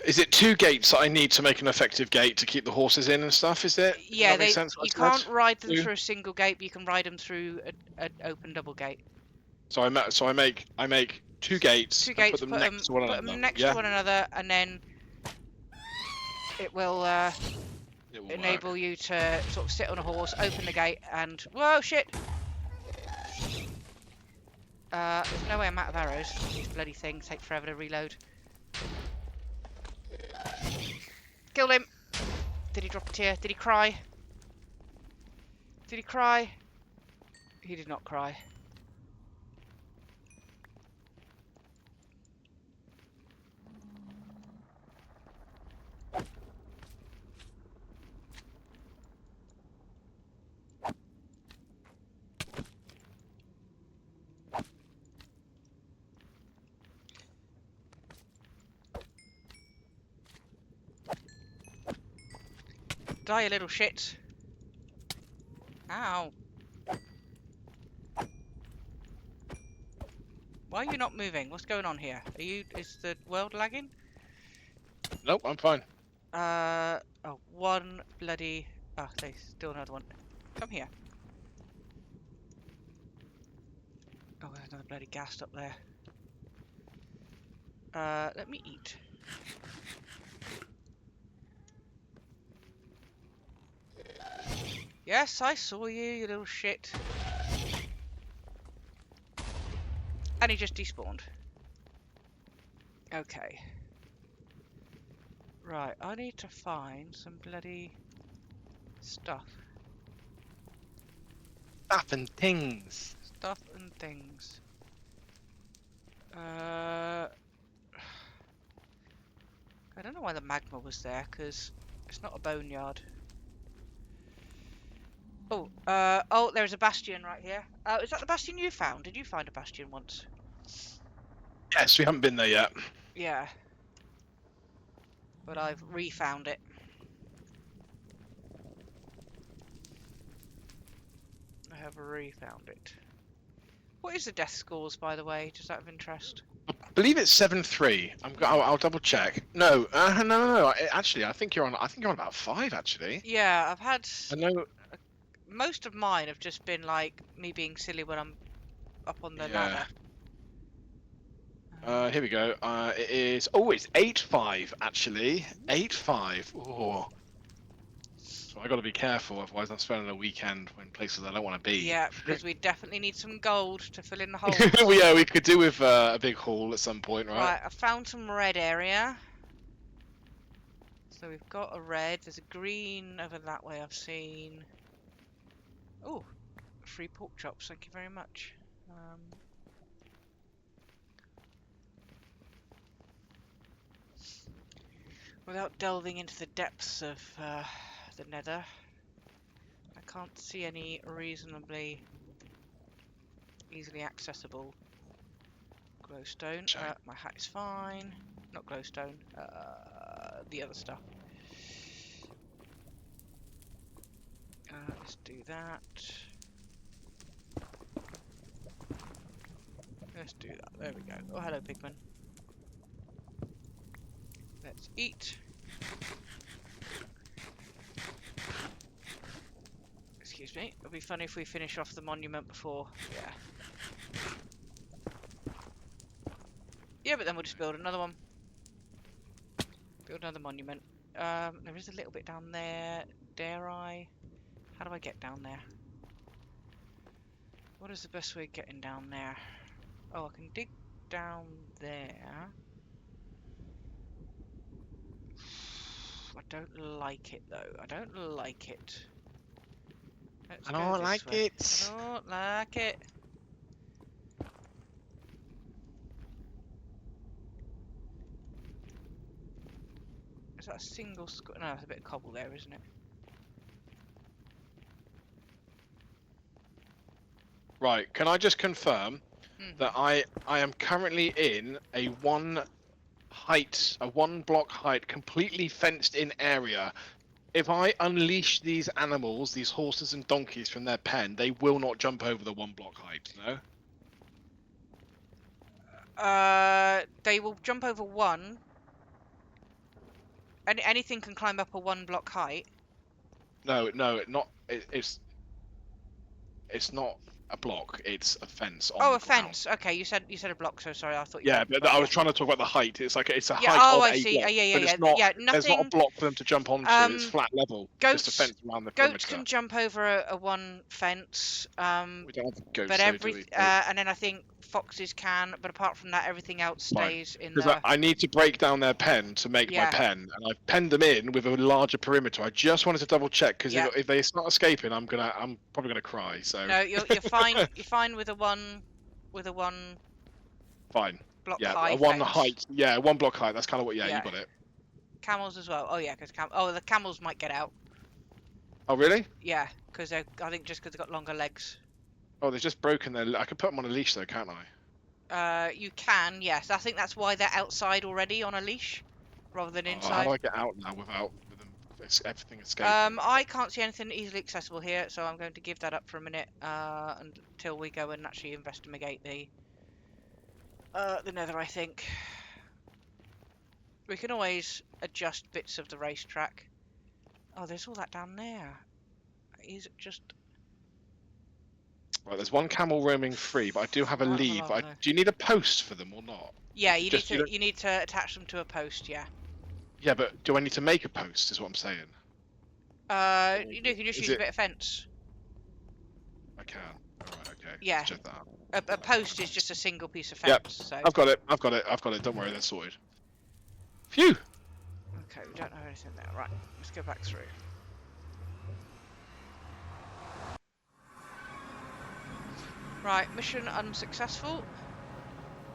Is it 2 gates that I need to make an effective gate to keep the horses in and stuff? Is it? Does Yeah, that make sense, what you I said? can't ride them 2? through a single gate, but you can ride them through an open double gate. So I make 2 gates. Two And gates, put them next to one put another. them next Yeah. to one another, and then it will It will enable work. you to sort of sit on a horse, open the gate, and whoa, shit! There's no way I'm out of arrows. These bloody things take forever to reload. Killed him! Did he drop a tear? Did he cry? Did he cry? He did not cry. Die, you little shit. Ow. Why are you not moving? What's going on here? Is the world lagging? Nope, I'm fine. Oh, one bloody... Oh, there's still another one. Come here. Oh, there's another bloody ghast up there. Let me eat. Yes, I saw you, you little shit. And he just despawned. Okay. Right, I need to find some bloody stuff. Stuff and things. Stuff and things. I don't know why the magma was there, because it's not a boneyard. Oh, oh, there's a bastion right here. Is that the bastion you found? Did you find a bastion once? Yes, we haven't been there yet. Yeah. But I've refound it. I have refound it. What is the death scores, by the way, just out of interest? I believe it's 7-3. I'll double check. No, no. Actually, I think you're on. I think you're on about 5. Actually. Yeah, I've had... I know. Most of mine have just been like me being silly when I'm up on the Yeah. ladder. Here we go. It is. Oh, it's 8-5 actually. 8-5. Oh. So I got to be careful, otherwise I'm spending a weekend in places I don't want to be. Yeah, because we definitely need some gold to fill in the holes. Well, yeah, we could do with a big haul at some point, right? Right, I found some red area. So we've got a red. There's a green over that way I've seen. Oh, free pork chops. Thank you very much. Without delving into the depths of the nether, I can't see any reasonably easily accessible glowstone. My hat is fine. Not glowstone. The other stuff. Let's do that. Let's do that. There we go. Oh, hello, pigman. Let's eat. Excuse me. It'll be funny if we finish off the monument before. Yeah. Yeah, but then we'll just build another one. Build another monument. There is a little bit down there. Dare I? How do I get down there? What is the best way of getting down there? Oh, I can dig down there. I don't like it though. I don't like it. Let's I go don't this like way. it. I don't like it. Is that a single square? No, it's a bit of cobble there, isn't it? Right. Can I just confirm Mm. that I am currently in a one block height, completely fenced in area. If I unleash these animals, these horses and donkeys from their pen, they will not jump over the 1 block height, no? They will jump over one. Anything can climb up a 1 block height. No, it's not a block, it's a fence on Oh, the a ground. fence. Okay, you said a block. So sorry, I thought you. Yeah, meant, but I was trying to talk about the height. It's like it's a yeah. height Oh, of I a see. block, Yeah. but it's not. Yeah. There's not a Nothing. block for them to jump onto. It's flat level. Just a Goats. fence around the Goats perimeter. can jump over a one fence. We don't have goats, But though, do we? and then I think foxes can. But apart from that, everything else stays in Because the. I need to break down their pen to make my Yeah. pen, and I've penned them in with a larger perimeter. I just wanted to double check because Yeah. if they start escaping, I'm probably gonna cry. So No, you're fine. fine. You're fine with a one Fine. block Yeah, high a one fence. height. Yeah, one block height. That's kind of what. Yeah, you Yeah. got it. Camels as well. Oh yeah, because the camels might get out. Oh really? Yeah, because I think just because they've got longer legs. Oh, they're just broken. I could put them on a leash though, can't I? You can, yes. I think that's why they're outside already on a leash, rather than Oh, how do inside. I get out now with them everything escaping? I can't see anything easily accessible here, so I'm going to give that up for a minute until we go and actually investigate the Nether. I think we can always adjust bits of the racetrack. Oh, there's all that down there. Is it just Right, there's one camel roaming free, but I do have a out of the lead. lava though? Do you need a post for them or not? Yeah, you need Just you to don't. you need to attach them to a post. Yeah. Yeah, but do I need to make a post? Is what I'm saying. Or You can just is use a it? bit of fence. I can. All right. Okay. Let's Yeah, check that out. a post is just a single piece of Yep. fence. So I've got it. I've got it. I've got it. Don't worry. That's sorted. Phew. okay, we don't have anything there. Right, let's go back through. Right, mission unsuccessful.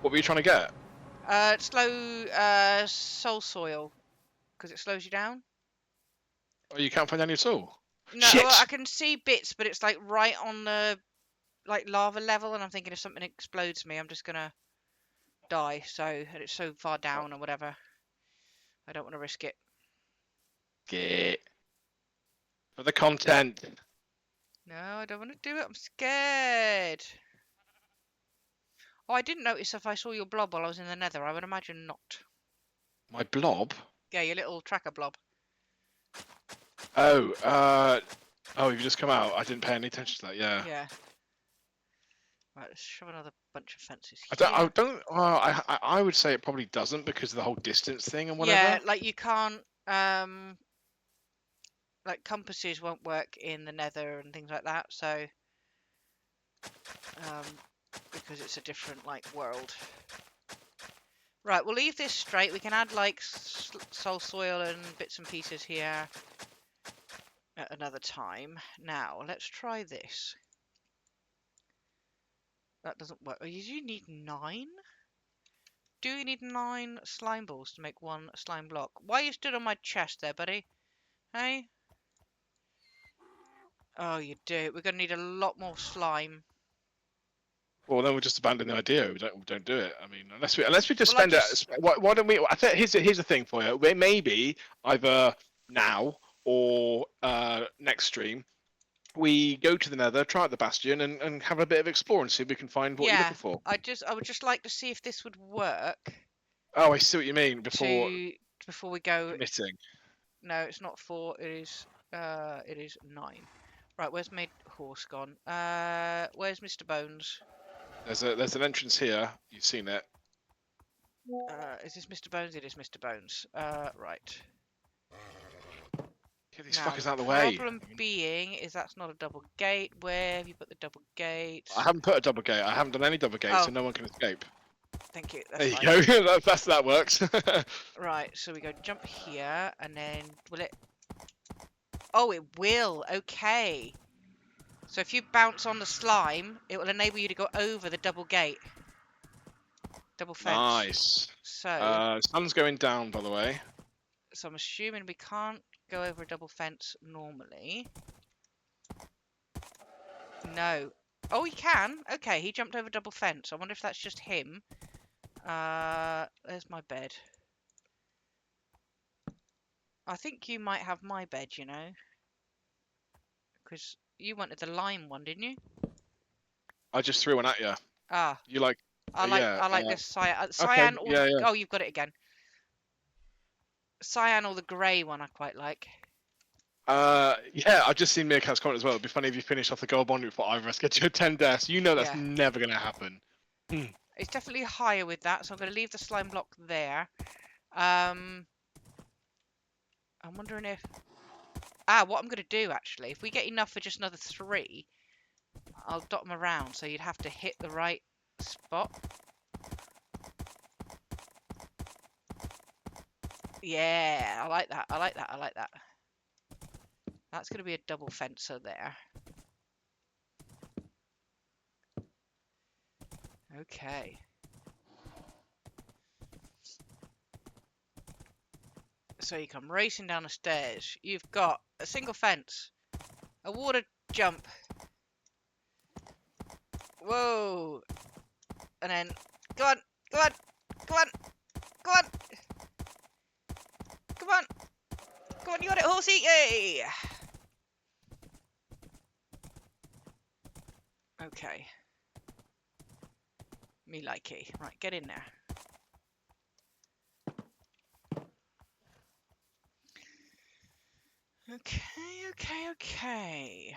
What were you trying to get? Slow soul soil because it slows you down. Oh, you can't find any at all. No, well, I Shit. can see bits, but it's like right on the like lava level, and I'm thinking if something explodes me, I'm just gonna die. So and it's so far down or whatever. I don't want to risk it. Get for the content. No, I don't want to do it. I'm scared. Oh, I didn't notice if I saw your blob while I was in the Nether. I would imagine not. My blob. Yeah, your little tracker blob. Oh. Oh, you've just come out. I didn't pay any attention to that. Yeah. Yeah. Right, let's shove another bunch of fences I don't. I here. don't. Well, I would say it probably doesn't because of the whole distance thing and Yeah, whatever. like you can't like compasses won't work in the Nether and things like that, so um because it's a different like world. Right, we'll leave this straight. We can add like soul soil and bits and pieces here at another time. Now, let's try this. That doesn't work. Oh, you need 9? Do you need 9 slime balls to make one slime block? Why you stood on my chest there, buddy? Hey? Oh, you do. We're going to need a lot more slime. Well, then we'll just abandon the idea. We don't do it. I mean, unless we just Well, I spend it. just... Why don't we? I think here's the thing for you. Maybe either now or next stream we go to the Nether, try out the Bastion, and have a bit of explore and see if we can find what you're Yeah, looking for. I would just like to see if this would work Oh, I see what you mean. Before to... Before we go... committing. No, it's not 4. It is 9. Right, where's my horse gone? Where's Mr. Bones? There's an entrance here. You've seen it. Is this Mr. Bones? It is Mr. Bones. Right. Get these Now, fuckers out of the the way. problem being is that's not a double gate. Where have you put the double gate? I haven't put a double gate. I haven't done any double gates, Oh, so no one can escape. thank you. There That's you fine. go. that works. Right, so we go jump here, and then will it... Oh, it will. Okay. So if you bounce on the slime, it will enable you to go over the double gate. Double fence. Nice. So, Sun's going down, by the way. so I'm assuming we can't go over a double fence normally. No. Oh, he can. Okay, he jumped over double fence. I wonder if that's just him. There's my bed. I think you might have my bed, you know. Because you wanted the lime one, didn't you? I just threw one at you. Ah, You like? Yeah. I like this cyan. Okay. Cyan or Yeah. the... Yeah. Oh, you've got it again. Cyan or the grey one I quite like. Yeah. I've just seen Meerkat's comment as well. It'd be funny if you finished off the gold bond before either of us get to a 10 deaths. You know that's Yeah. never gonna happen. It's definitely higher with that, so I'm going to leave the slime block there. I'm wondering if... Ah, what I'm going to do, actually, if we get enough for just another 3, I'll dot them around, so you'd have to hit the right spot. Yeah, I like that, I like that, I like that. That's going to be a double fencer there. Okay. So you come racing down the stairs. You've got a single fence, a water jump. Whoa! And then, go on, go on, go on, go on, come on, come on, you got it, horsey! Yay! Okay. Me likey. Right, get in there. Okay.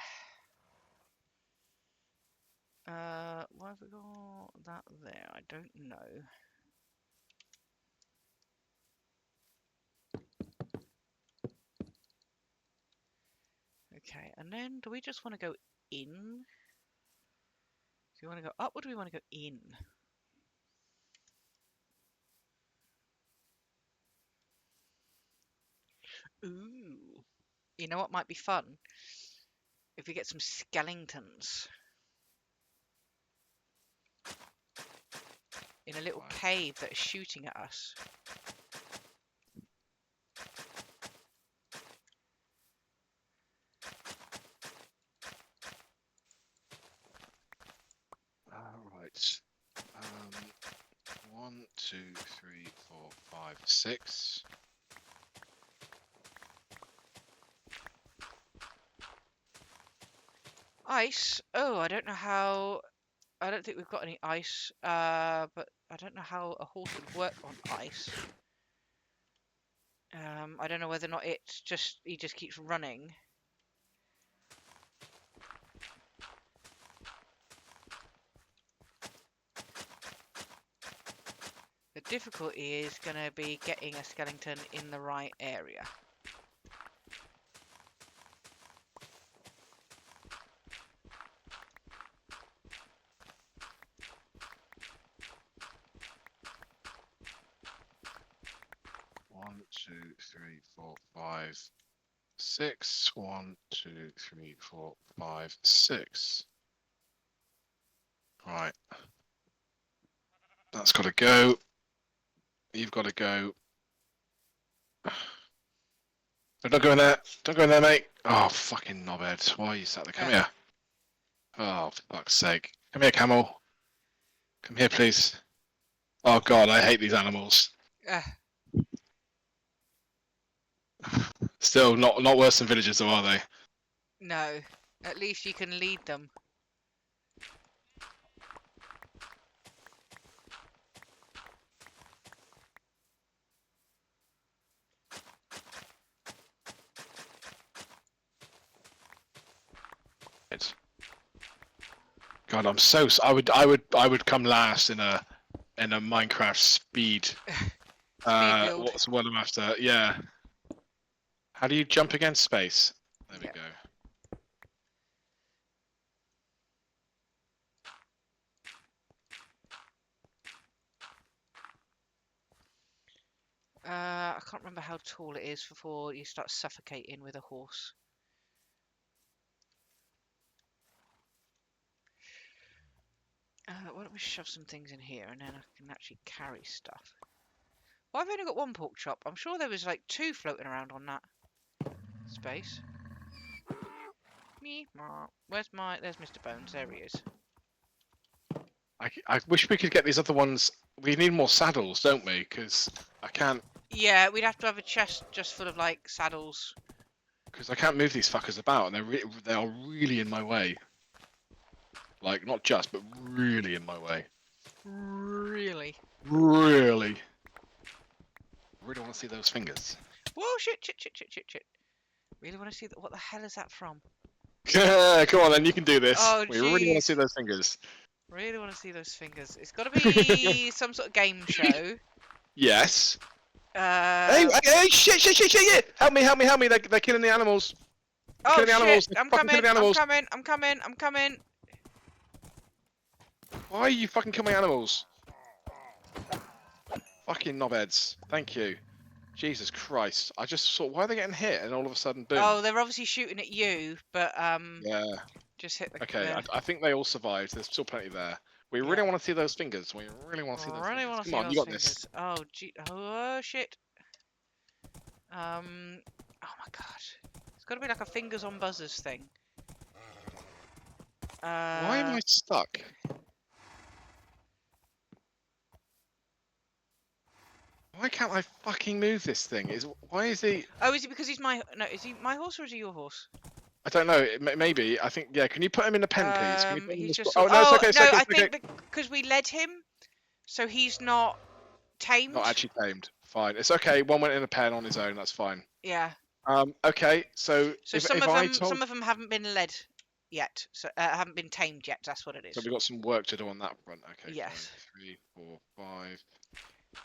Why have we got that there? I don't know. Okay, and then do we just want to go in? Do we want to go up or do we want to go in? Ooh. You know what might be fun? If we get some skeletons in a little cave that is shooting at us. Right. 1, 2, 3, 4, 5, 6. Ice? Oh, I don't know how. I don't think we've got any ice. But I don't know how a horse would work on ice. I don't know whether or not it's just he just keeps running. The difficulty is going to be getting a skeleton in the right area. One, two, three, four, five, 6. 1, 2, 3, 4, 5, 6. Right. That's got to go. You've got to go. Don't go in there. Don't go in there, mate. Oh, fucking knobhead. Why are you sat there? Come here. Oh, for fuck's sake. Come here, camel. Come here, please. Oh, God, I hate these animals. Still, not worse than villagers, though, are they? No, at least you can lead them. God, I'm so. I would come last in a Minecraft speed. Build. What's the one I'm after? Yeah. How do you jump against space? There we go. I can't remember how tall it is before you start suffocating with a horse. Why don't we shove some things in here and then I can actually carry stuff. Well, I've only got one pork chop. I'm sure there was like 2 floating around on that space. Me, where's there's Mr. Bones. There he is. I wish we could get these other ones. We need more saddles, don't we? Because I can't. Yeah, we'd have to have a chest just full of like saddles. Because I can't move these fuckers about, and they are really in my way. Like, not just, but really in my way. Really? Really. Really want to see those fingers. Whoa, shit. Really want to see what the hell is that from? Come on then, you can do this. Oh, We really want to see jeez. those fingers. Really want to see those fingers. It's got to be some sort of game show. Yes. Hey, shit, yeah! Help me! They're killing the animals. Oh killing the shit! animals. I'm Fucking killing coming! the animals. I'm coming! Why are you fucking killing animals? Fucking knobheads. Thank you. Jesus Christ. I just saw, why are they getting hit and all of a sudden, boom. Oh, they're obviously shooting at you, but Yeah. just hit the. Okay, I think they all survived. There's still plenty there. We really Yeah. want to see those fingers. We really want to see those Really fingers. want to Come see on, you those got this. fingers. Oh, gee. Oh, shit. Oh my god. It's got to be like a fingers on buzzers thing. Why am I stuck? Why can't I fucking move this thing? Why is he? Oh, is it because he's my... No, is he my horse or is he your horse? I don't know. Maybe. I think. Yeah. Can you put him in the pen, please? Can you put him in He's the spot? just... Oh no, it's Oh, okay. It's no, okay. I It's okay. think because we led him, so he's not Not tamed. actually tamed. Fine. It's okay. One went in a pen on his own. That's fine. Yeah. Okay. So So if I told, some of them haven't been led yet. So haven't been tamed yet. That's what it so is. we've got some work to do on that front. Okay. Yes. Fine. 3, 4, 5.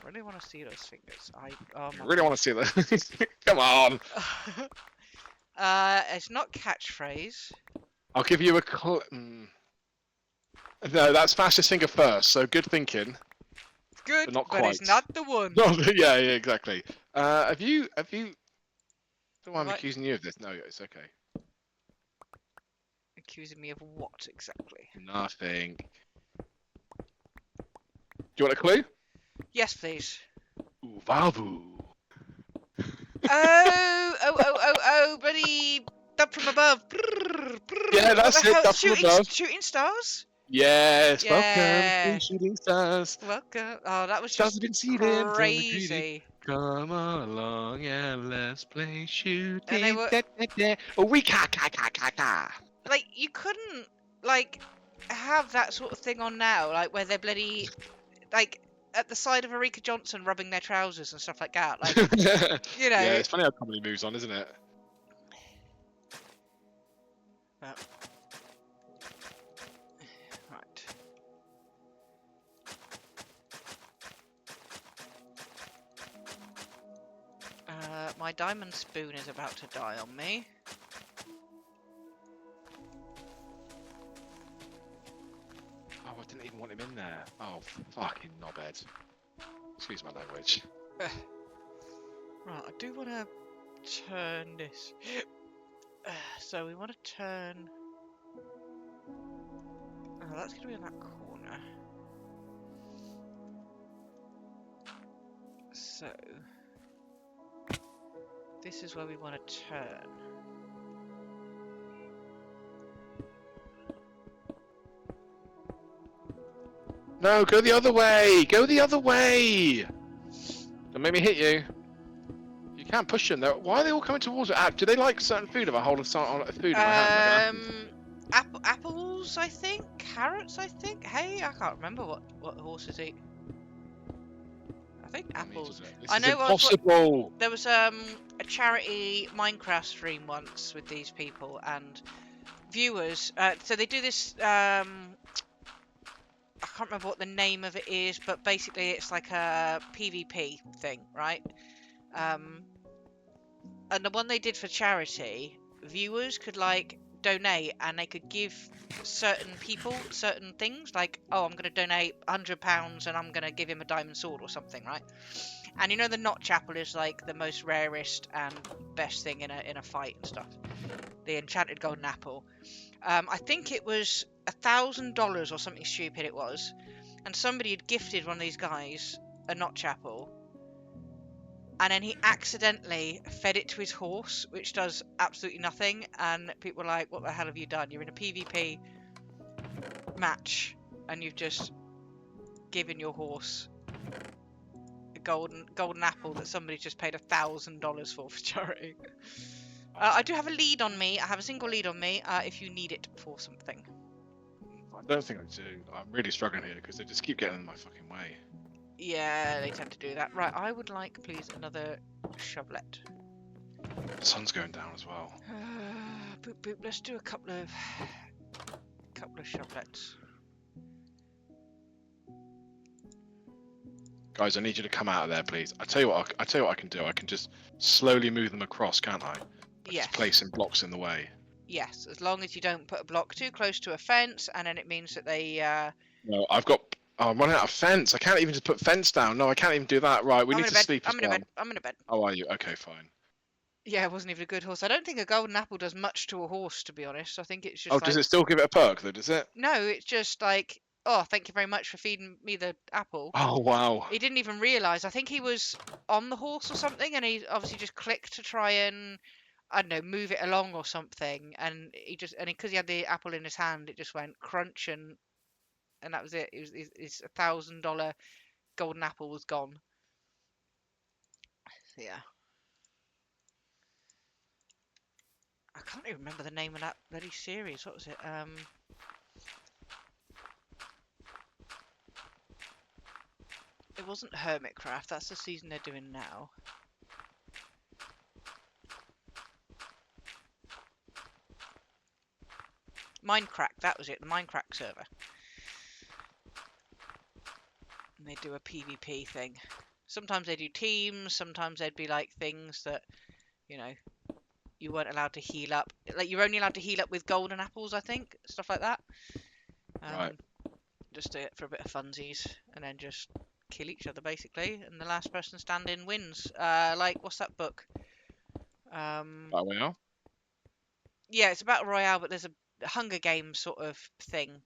I really want to see those fingers. Oh You my really want to see that? Come on. It's not catchphrase. I'll give you a No, that's fastest finger first. So good thinking, Good, but not but quite. it's not the one. No, yeah, exactly. Have you? Don't know why I'm What? accusing you of this. No, it's okay. Accusing me of what exactly? Nothing. Do you want a clue? Yes, please. Uvavu. Oh, buddy. Up from above. Brrr, brrr. Yeah, What that's the it. hell? Up from above. Shooting stars? Yes, welcome Yeah. to Shooting Stars. Welcome. Oh, that was Stars just have been seeded from the greedy. crazy. Come along and let's play And they shooting. were Da, da, da. Oh, we ka. like, you couldn't like have that sort of thing on now, like where they're bloody like at the side of Erika Johnson rubbing their trousers and stuff like that. Like, you Yeah, know. it's funny how comedy moves on, isn't it? Right. My diamond spoon is about to die on me. Oh, I didn't even want him in there. Oh, fucking knobhead. Excuse my language. Right, I do want to turn this. So we want to turn. Oh, that's going to be in that corner. So this is where we want to turn. No, go the other way! Go the other way! Don't make me hit you. You can't push them. Why are they all coming towards it? Do they like certain food? If I hold a food in my hand, like an apple? Apples, I think. Carrots, I think. Hey, I can't remember what horses eat. I think apples. This I is know impossible. there was a charity Minecraft stream once with these people and viewers. So they do this. I can't remember what the name of it is, but basically it's like a PvP thing, right? And the one they did for charity, viewers could like donate and they could give certain people certain things, like, oh, I'm going to donate £100 and I'm going to give him a diamond sword or something, right? And you know the Notch apple is like the most rarest and best thing in a fight and stuff. The enchanted golden apple. I think it was $1,000 or something stupid it was, and somebody had gifted one of these guys a Notch apple, and then he accidentally fed it to his horse, which does absolutely nothing, and people were like, what the hell have you done? You're in a PvP match and you've just given your horse a golden apple that somebody just paid $1,000 for charity. I do have a lead on me. I have a single lead on me if you need it for something. I don't think I do. I'm really struggling here because they just keep getting in my fucking way. Yeah, they tend to do that. Right, I would like, please, another shovelet. The sun's going down as well. Boop boop. Let's do a couple of shovelets. Guys, I need you to come out of there, please. I tell you what I can do. I can just slowly move them across, can't I? Yes. Just placing blocks in the way. Yes, as long as you don't put a block too close to a fence, and then it means that they. No, I'm running out of fence. I can't even just put fence down. No, I can't even do that. Right, we need to sleep as well. I'm in a bed. Oh, are you? Okay, fine. Yeah, it wasn't even a good horse. I don't think a golden apple does much to a horse, to be honest. I think it's just Oh, like. does it still give it a perk though? Does it? No, it's just like "Oh, thank you very much for feeding me the apple." Oh wow. He didn't even realise. I think he was on the horse or something, and he obviously just clicked to try and, I don't know, move it along or something. And because he had the apple in his hand, it just went crunch, and that was it. It was his $1,000 golden apple was gone. So, yeah. I can't even remember the name of that bloody series. What was it? It wasn't Hermitcraft. That's the season they're doing now. Minecraft. That was it. The Minecraft server. And they do a PvP thing. Sometimes they do teams. Sometimes they'd be like things that, you know, you weren't allowed to heal up. Like you're only allowed to heal up with golden apples, I think. Stuff like that. Right. Just do it for a bit of funsies, and then just kill each other basically, and the last person standing wins. Like what's that book? That way now. Yeah, it's about Royale, but there's a Hunger Games sort of thing.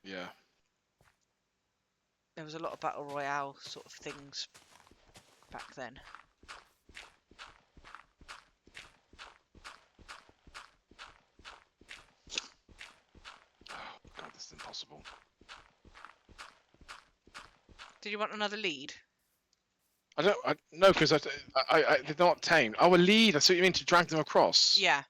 Yeah. There was a lot of battle royale sort of things back then. Oh god, this is impossible. Did you want another lead? No, because they're not tamed. Oh, a lead. That's what you mean, to drag them across. Yeah.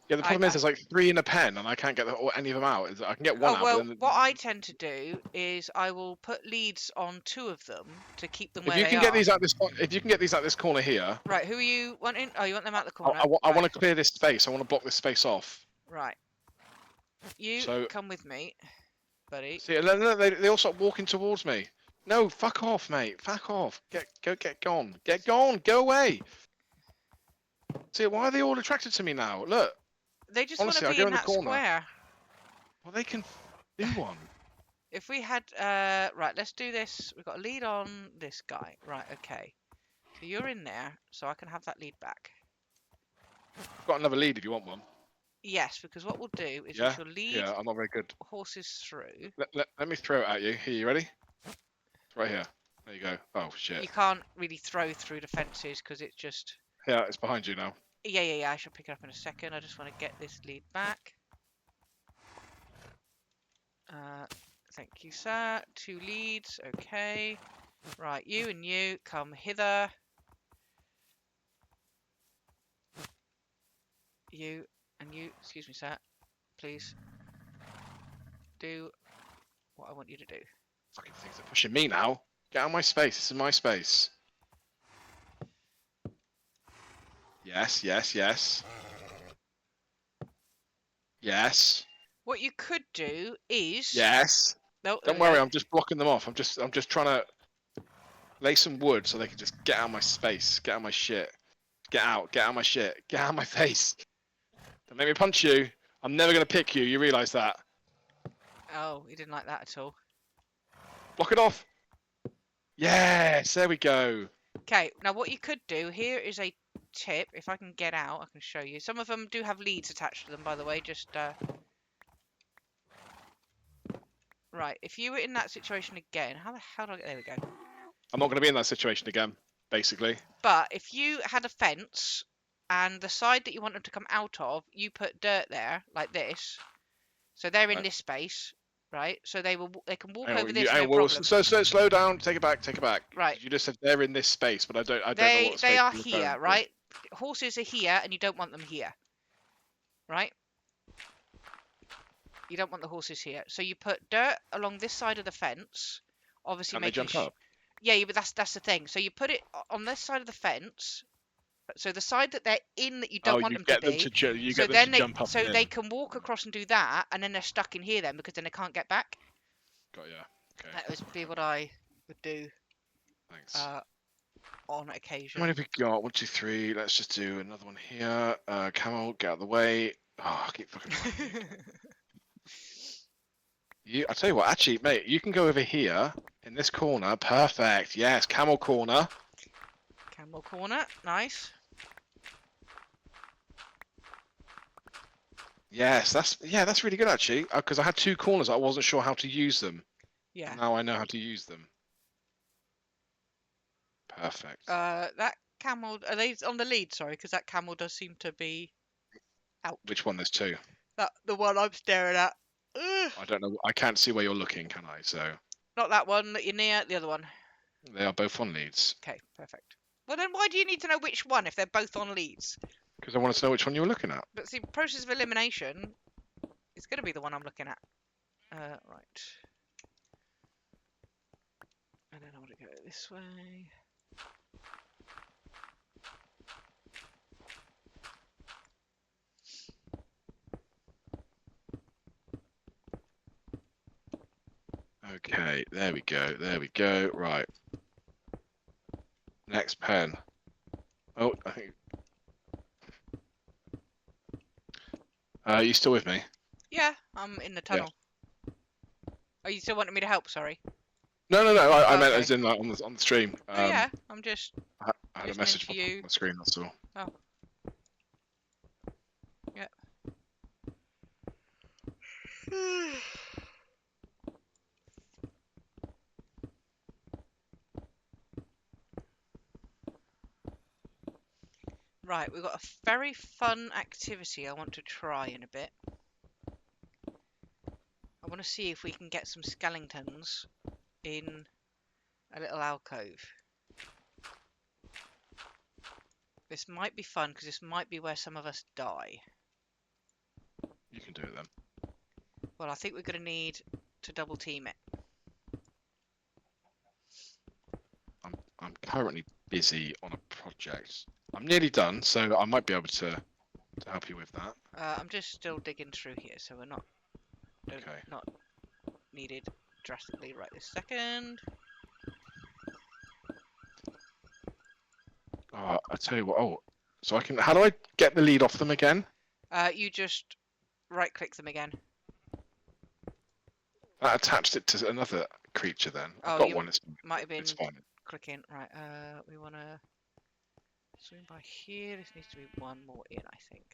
Yeah, the problem is there's like 3 in a pen, and I can't get any of them out. I can get one Oh out, well, but then what I tend to do is I will put leads on 2 of them to keep them if where you they can get are. these out this, if you can get these out this corner here, Right, who are you wanting? Oh, you want them out the I, corner. I, I Right. want to clear this space. I want to block this space off. Right. You So come with me, buddy. see, no, they all start walking towards me. No, fuck off, mate. Fuck off. Get gone. Get gone. Go away. See, why are they all attracted to me now? Look, They just want to honestly, I be go in in the that corner. square. Well, they can do one. If we had, right, let's do this. We've got a lead on this guy. Right, okay. So you're in there, so I can have that lead back. I've got another lead if you want one. Yes, because what we'll do is we Yeah? shall lead Yeah, I'm not very good. horses through. Let me throw it at you. Here, you ready? It's right here. There you go. Oh, shit. You can't really throw through the fences because it's just... Yeah, it's behind you now. Yeah, I shall pick it up in a second. I just want to get this lead back. Thank you, sir. 2 leads, okay. Right, you and you, come hither. You and you, excuse me, sir. Please do what I want you to do. Fucking things are pushing me now. Get out of my space. This is my space. Yes, yes, yes. Yes. What you could do is... Yes. No, there Don't we go. worry, I'm just blocking them off. I'm just trying to lay some wood so they can just get out of my space. Get out of my shit. Get out of my shit. Get out of my face. Don't make me punch you. I'm never gonna pick you, you realise that. Oh, he didn't like that at all. Block it off. Yes, there we go. Okay, now what you could do here is a tip. If I can get out, I can show you. Some of them do have leads attached to them, by the way. Just right. If you were in that situation again, how the hell do I get? There we go. I'm not gonna be in that situation again, basically. But if you had a fence and the side that you want them to come out of, you put dirt there like this, so they're in Right. this space, right? So they can walk Hang on, over this no well, problem. slow down. Take it back. Right. You just said they're in this space, but I don't know They what space are you're referring here, to. right? Horses are here, and you don't want them here, right? You don't want the horses here, so you put dirt along this side of the fence. Obviously, Can they making jump up? yeah, but that's the thing. So you put it on this side of the fence. So the side that they're in that you Oh, don't want you them to get them be. to you So get them to then jump up so and they in. can walk across and do that, and then they're stuck in here then because then they can't get back. Got ya. Okay. That would be what I would do Thanks. on How occasion. many have we got? 1, 2, 3. Let's just do another one here. Camel, get out of the way. Oh, I keep fucking. I tell you what, actually, mate, you can go over here in this corner. Perfect. Yes, camel corner. Camel corner, nice. Yes, that's really good actually. Because I had 2 corners, I wasn't sure how to use them. Yeah. Now I know how to use them. Perfect. That camel. Are they on the lead? Sorry, because that camel does seem to be out. Which one? There's two. The one I'm staring at. Ugh. I don't know. I can't see where you're looking, can I? So Not that one that you're near. The other one. they are both on leads. Okay, perfect. Well then, why do you need to know which one if they're both on leads? Because I wanted to know which one you were looking at. But see, process of elimination is going to be the one I'm looking at. Right. And then I want to go this way. Okay, there we go. There we go. Right. Next pen. Oh, I think. You still with me? Yeah, I'm in the Yeah. tunnel. Are you still wanting me to help? Sorry. No, no, no. I meant Okay. as in like, on the stream. Oh yeah, I'm just. I had a listening message to pop you. up on the screen. That's all. Oh. Yep. Right, we've got a very fun activity I want to try in a bit. I want to see if we can get some skeletons in a little alcove. This might be fun because this might be where some of us die. You can do it then. Well, I think we're going to need to double team it. I'm currently busy on a project. I'm nearly done, so I might be able to help you with that. I'm just still digging through here, so we're not Okay. not needed drastically right this second. I tell you what. Oh, so I can. How do I get the lead off them again? You just right-click them again. That attached it to another creature. Then I've Oh, got you one. might have been It's fine. clicking. Right, we want to swing by here. This needs to be one more in, I think.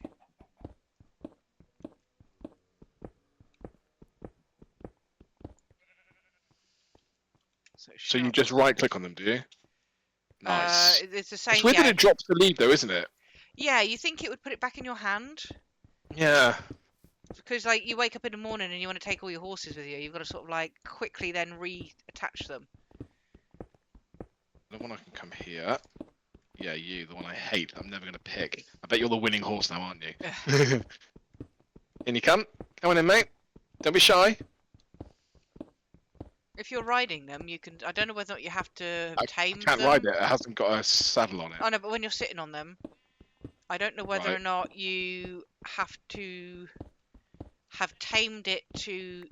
So you just right click on them, do you? Nice. It's the It's same, weird that yeah. it drops the lead though, isn't it? Yeah, you think it would put it back in your hand? Yeah. Because, like, you wake up in the morning and you want to take all your horses with you. You've got to sort of, like, quickly then reattach them. The one I can come here. Yeah, you, the one I hate. I'm never gonna pick. I bet you're the winning horse now, aren't you? In you come. Come on in, mate. Don't be shy. If you're riding them, you can... I don't know whether or not you have to have I tamed can't them. ride it. It hasn't got a saddle on it. Oh, no, but when you're sitting on them, I don't know whether Right. or not you have to have tamed it to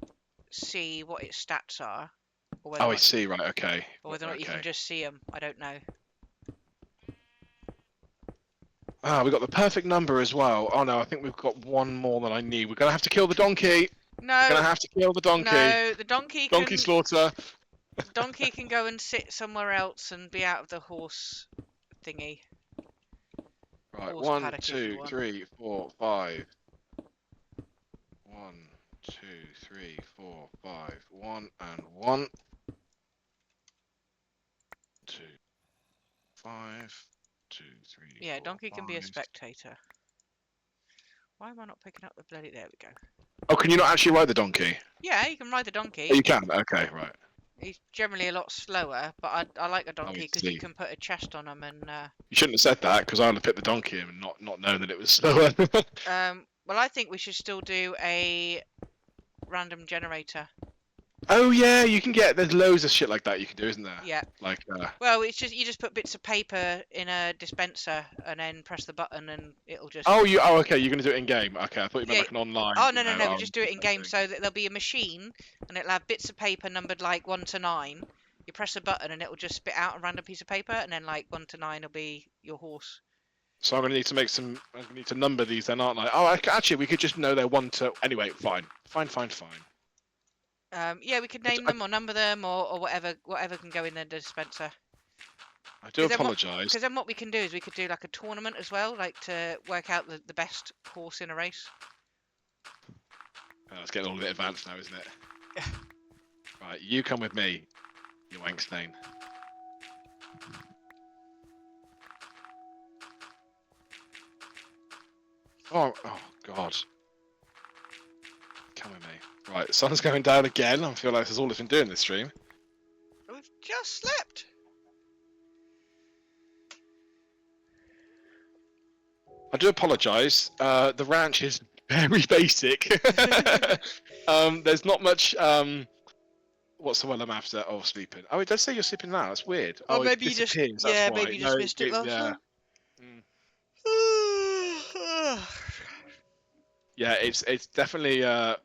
see what its stats are. Or whether Oh, or I not, see. Right. Okay. or whether or not you Okay. can just see them. I don't know. Ah, we got the perfect number as well. Oh no, I think we've got one more than I need. We're gonna have to kill the donkey. We're No, gonna have to kill the donkey. no, the donkey Donkey can... slaughter. Donkey can go and sit somewhere else and be out of the horse thingy. Right, Horse 1, paddock, if you 2, want. 3, 4, 5. 1, 2, 3, 4, 5. 1 and 1. 2, 5. 2, 3, Yeah, 4, Donkey can be a 5. spectator. Why am I not picking up the bloody... There we go. Oh, can you not actually ride the donkey? Yeah, you can ride the Oh, donkey. you can. Okay, right. He's generally a lot slower, but I like a Oh, donkey I because you see. can put a chest on him and... You shouldn't have said that because I would have picked the donkey and not known that it was slower. well, I think we should still do a random generator. Oh yeah, you can get. There's loads of shit like that you can do, isn't there? Yeah. Like. Well, it's just you just put bits of paper in a dispenser and then press the button and it'll just... Oh, you. Oh, okay. You're gonna do it in game. Okay, I thought you meant Yeah. like an online. Oh, you no, know, we just do it in game thing. so that there'll be a machine and it'll have bits of paper numbered like 1 to 9. You press a button and it'll just spit out a random piece of paper and then like 1 to 9 will be your horse. So I'm gonna need to make some. I'm gonna need to number these then, aren't I? Oh, actually, we could just know they're 1 to. Anyway, fine. Yeah, we could name them or number them or whatever can go in the dispenser. I do apologise. Because then what we can do is we could do like a tournament as well, like to work out the best horse in a race. Oh, it's getting a little bit advanced now, isn't it? Right, you come with me, you Wankstein. Oh God. Come with me. Right, the sun's going down again. I feel like this is all it's been doing this stream. We've just slept. I do apologise. The ranch is very basic. There's not much. What's the one I'm after? Oh, sleeping. Oh, it does say you're sleeping now. That's weird. Or Oh, it maybe you just, disappears. That's yeah, why. maybe you No, just missed it last yeah. time. Mm. Yeah, it's definitely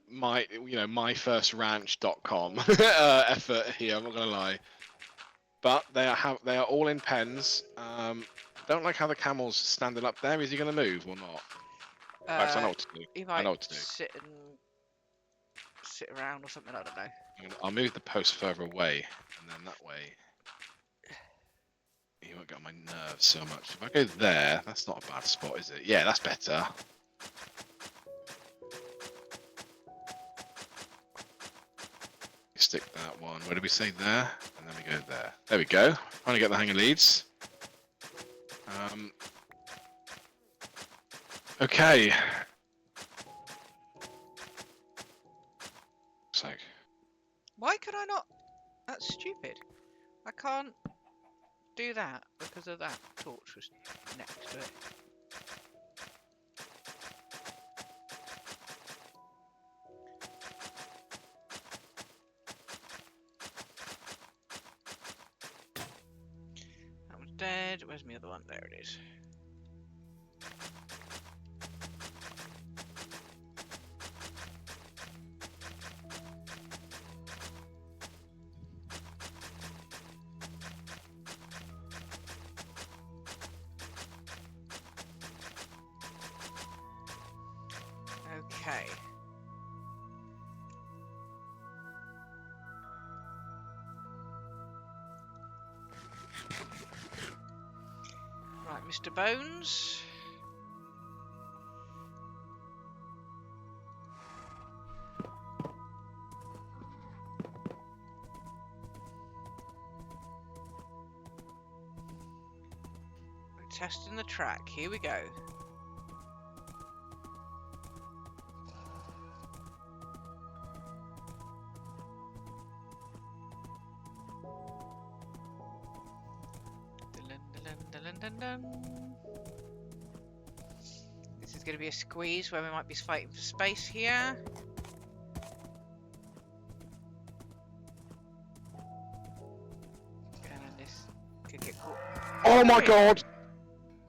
my first ranch.com effort here. I'm not gonna lie, but they are all in pens. Don't like how the camel's standing up there. Is he gonna move or not? Max, I know what to do. He I might know what to do. sit around or something. I don't know. I'll move the post further away, and then that way he won't get on my nerves so much. If I go there, that's not a bad spot, is it? Yeah, that's better. Stick that one. Where did we say there? And then we go there. There we go. Trying to get the hang of leads. Okay. Looks like. Why could I not? That's stupid. I can't do that because of that torch was next to it. That one's dead. Where's my other one? There it is. Okay. Right, Mr. Bones. We're testing the track. Here we go. This is going to be a squeeze where we might be fighting for space here. And then this could get caught. Oh my god!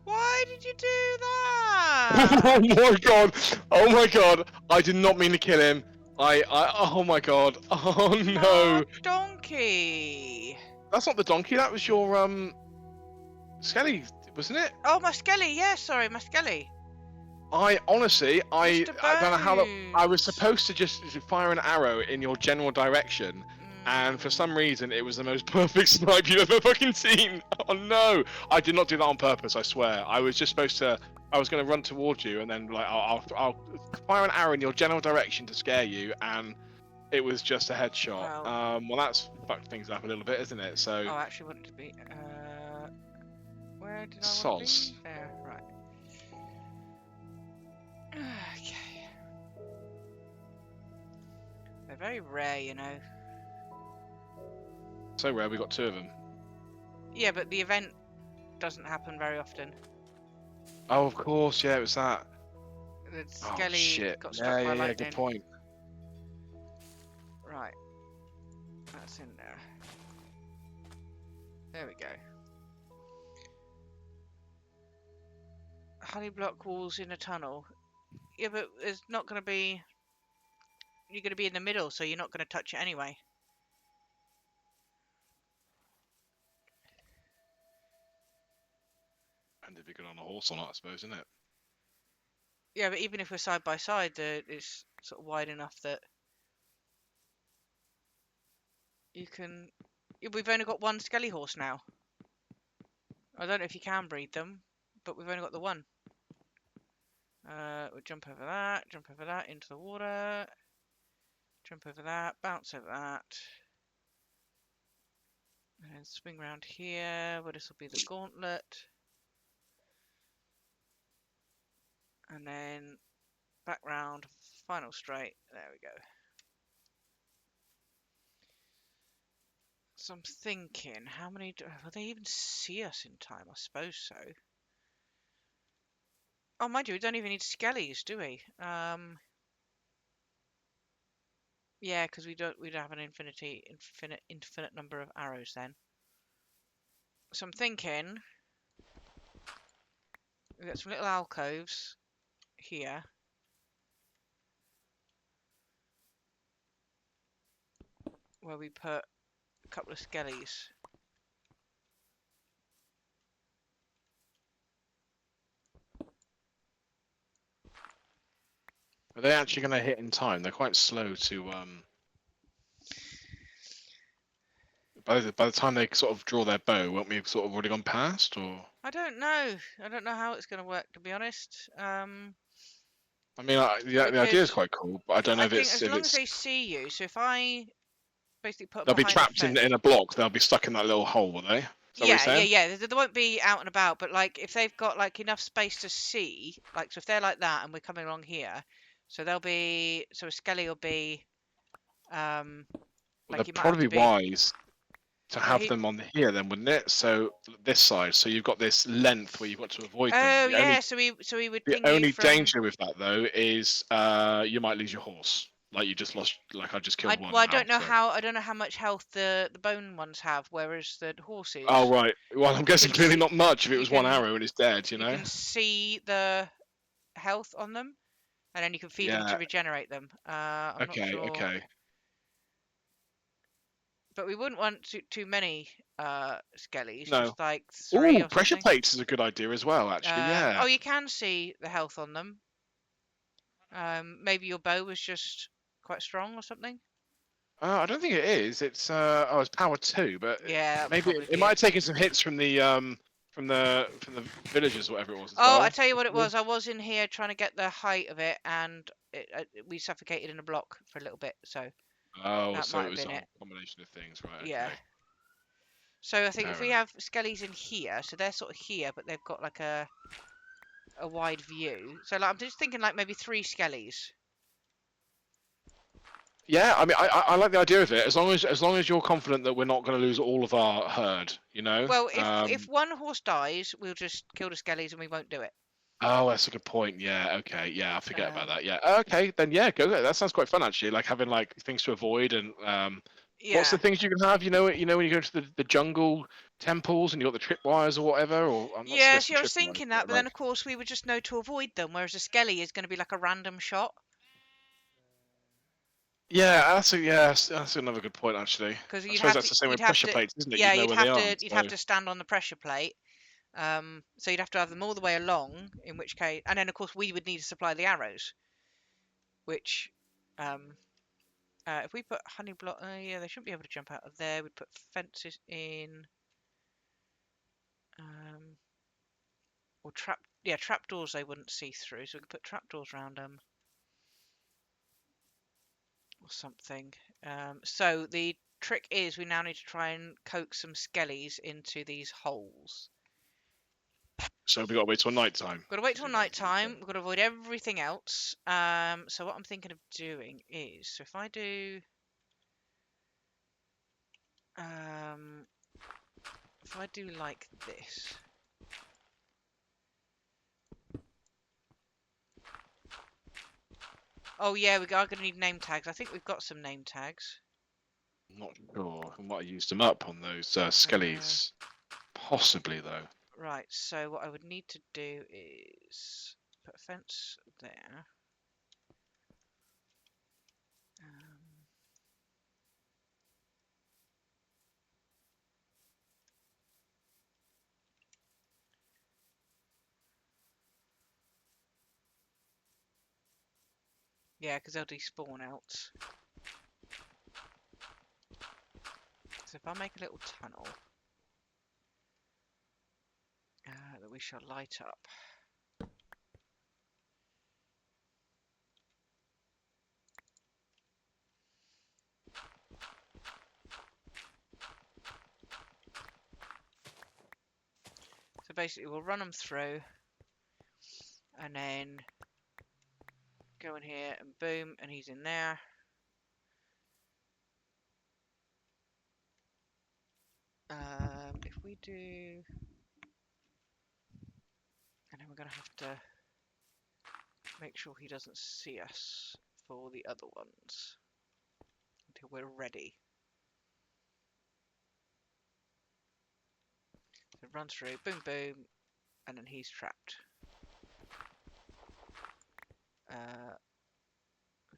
Why did you do Oh that? my god! Oh my god! I did not mean to kill him. Oh my god! Oh no! Oh, donkey! That's not the donkey. That was your Skelly, wasn't it? Oh, my skelly. Yeah, sorry, my skelly. I honestly, I Mr. don't know how that. I was Bones. supposed to just fire an arrow in your general direction, and for some reason, it was the most perfect snipe you've ever fucking seen. Oh no! I did not do that on purpose. I swear. I was just supposed to. I was going to run towards you, and then like I'll fire an arrow in your general direction to scare you, and it was just a headshot. Well, that's fucked things up a little bit, isn't it? So. Oh, I actually wanted to be. Where did I want to Soz. be? There, right. Okay. They're very rare, you know. So rare. We got 2 of them. Yeah, but the event doesn't happen very often. Oh, of course. Yeah, it was that. The Oh skelly shit. got struck by Yeah. lightning. Good point. Right. That's in there. There we go. Honey block walls in a tunnel. Yeah, but there's not going to be... You're going to be in the middle, so you're not going to touch it anyway. And if you get on a horse or not, I suppose, isn't it? Yeah, but even if we're side by side, it's sort of wide enough that you can... We've only got one skelly horse now. I don't know if you can breed them, but we've only got the one. We'll jump over that into the water, jump over that, bounce over that. And then swing round here, where this will be the gauntlet. And then back round, final straight. There we go. So I'm thinking, how many will they even see us in time? I suppose so. Oh, mind you, we don't even need skellies, do we? Yeah, because we'd have an infinite number of arrows then. So I'm thinking we've got some little alcoves here. Where we put a couple of skellies. Are they actually going to hit in time? They're quite slow to. By the time they sort of draw their bow, won't we have sort of already gone past? Or I don't know. I don't know how it's going to work, to be honest. I mean, the idea is Because quite cool, but I don't know I if think it's as if long as it's they see you, so if I basically put them they'll be behind the trapped fence. in a block. They'll be stuck in that little hole, will they? Is that what you're Yeah, yeah, saying? yeah. They won't be out and about, but like if they've got like enough space to see, like so if they're like that and we're coming along here, so they'll be so a skelly will be um Well, like they'd you might have probably to be be wise to well have he them on here then, wouldn't it? So this side, so you've got this length where you've got to avoid them. oh The yeah, only so we would the ping you only from danger with that though is you might lose your horse, like you just lost, like I just killed one I now. don't know So. how much health the bone ones have, whereas the Oh horses right. Well, I'm you guessing can clearly see not much. If it you was one can arrow and it's dead, you you know. can see the health on them, and then you can feed them to Yeah. regenerate them. I'm not Okay. sure, Okay. but we wouldn't want too many skellies, No. just like three Ooh, or pressure something. plates is a good idea as well. Actually, yeah. Oh, you can see the health on them. Maybe your bow was just quite strong or something. I don't think it is. It's power two, but Yeah, that would maybe probably it be might it. have taken some hits from the villagers, or whatever it was as Oh, I well. tell you what it Possibly. was. I was in here trying to get the height of it, and we suffocated in a block for a little bit. So Oh, that so might it have was a been it. whole combination of things, right? Yeah. Okay, So I think if fair we enough. have skellies in here, so they're sort of here, but they've got like a wide view. So like, I'm just thinking like maybe three skellies. Yeah, I mean, I like the idea of it as long as you're confident that we're not going to lose all of our herd, you know. Well, if one horse dies, we'll just kill the skellies and we won't do it. Oh, that's a good point. Yeah. Okay. Yeah, I forget about Um, that. Yeah. Okay. Then yeah, go. That sounds quite fun actually. Like having like things to avoid and what's the yeah. things you can have? You know when you go to the jungle temples and you got the tripwires or whatever. Or I'm not Yeah, suggesting see, I was tripwires, thinking that, but but then like of course we would just know to avoid them, whereas a skelly is going to be like a random shot. yeah, that's another good point actually. Because I suppose that's the same you'd with have pressure to, plates, isn't it? yeah, You'd know where they are. you'd So have to stand on the pressure plate. So you'd have to have them all the way along, in which case, and then of course we would need to supply the arrows, which, um, if we put honey block, yeah, they shouldn't be able to jump out of there. We'd put fences in, um, or trapdoors they wouldn't see through, so we could put trapdoors around them or something. So the trick is we now need to try and coax some skellies into these holes. we got to wait till night time Got to wait to till do that. night time. We've got to avoid everything else. So what I'm thinking of doing is, so um, if I do like this. Oh yeah, we are going to need name tags. I think we've got some name tags. I'm not sure. I might have used them up on those Uh, skellies. Possibly though. right. So what I would need to do is put a fence there. Um, yeah, because they'll despawn out. So if I make a little tunnel that we shall light up. So basically, we'll run them through, and then go in here, and boom, and he's in there. If we do, and then we're gonna have to make sure he doesn't see us for the other ones until we're ready. So run through, boom, boom, and then he's trapped. We're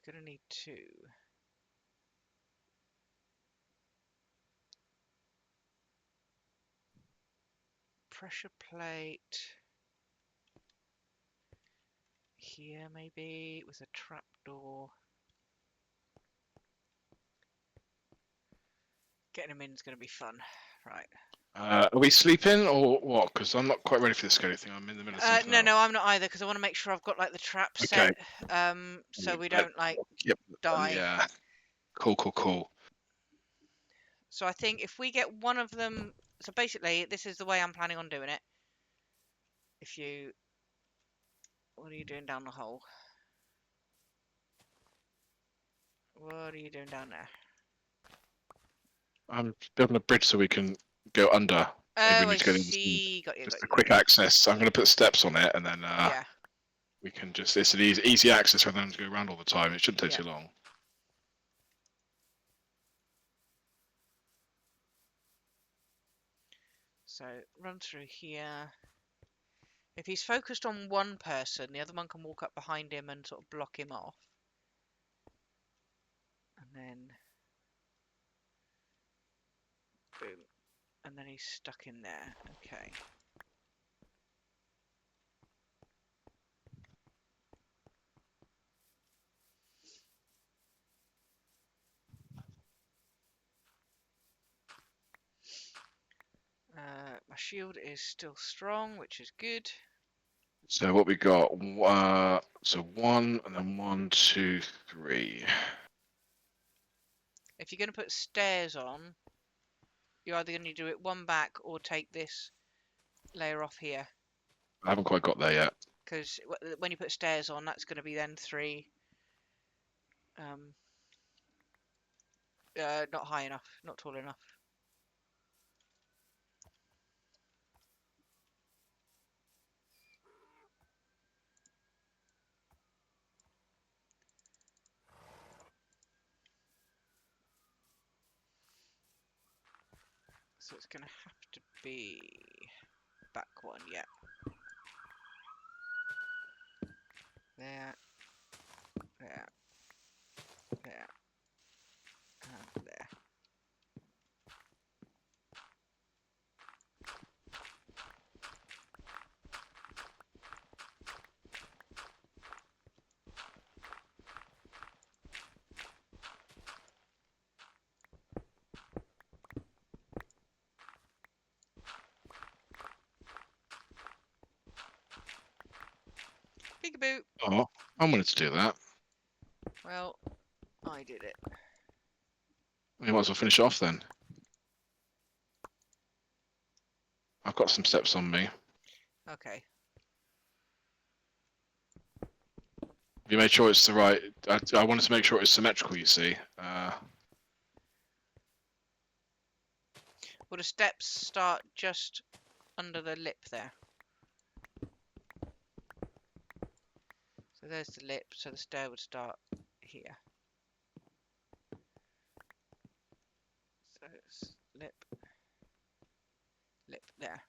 gonna need 2. Pressure plate here, maybe, with a trapdoor. Getting him in is going to be fun. Right. Are we sleeping or what? Because I'm not quite ready for this scary thing. I'm in the middle of something else. No, I'm not either, because I want to make sure I've got like the trap Okay. set, so we don't like Yep. die. Yeah. Cool. So I think if we get one of them, so basically this is the way I'm planning on doing it. If you, what are you doing down the hole? What are you doing down there? I'm building a bridge so we can go under if we Oh, I need to get in. see. Got you. Just a quick access. I'm going to put steps on it, and then Yeah. we can just. It's an easy access rather than to go around all the time. It shouldn't take Yeah. too long. So run through here. If he's focused on one person, the other one can walk up behind him and sort of block him off. And then boom. And then he's stuck in there. Okay. My shield is still strong, which is good. So what we got? So 1 and then 1, 2, 3. If you're going to put stairs on, you're either going to do it one back or take this layer off here. I haven't quite got there yet. Because when you put stairs on, that's going to be then 3. Not high enough, not tall enough. So it's going to have to be back one, yeah. There, there, there, and there. Peekaboo. Oh, I wanted to do that. Well, I did it. We might as well finish it off then. I've got some steps on me. Okay. Have you made sure it's the right? I wanted to make sure it's symmetrical. You see. Well, the steps start just under the lip there. So there's the lip, so the stair would start here. So it's lip, lip, there.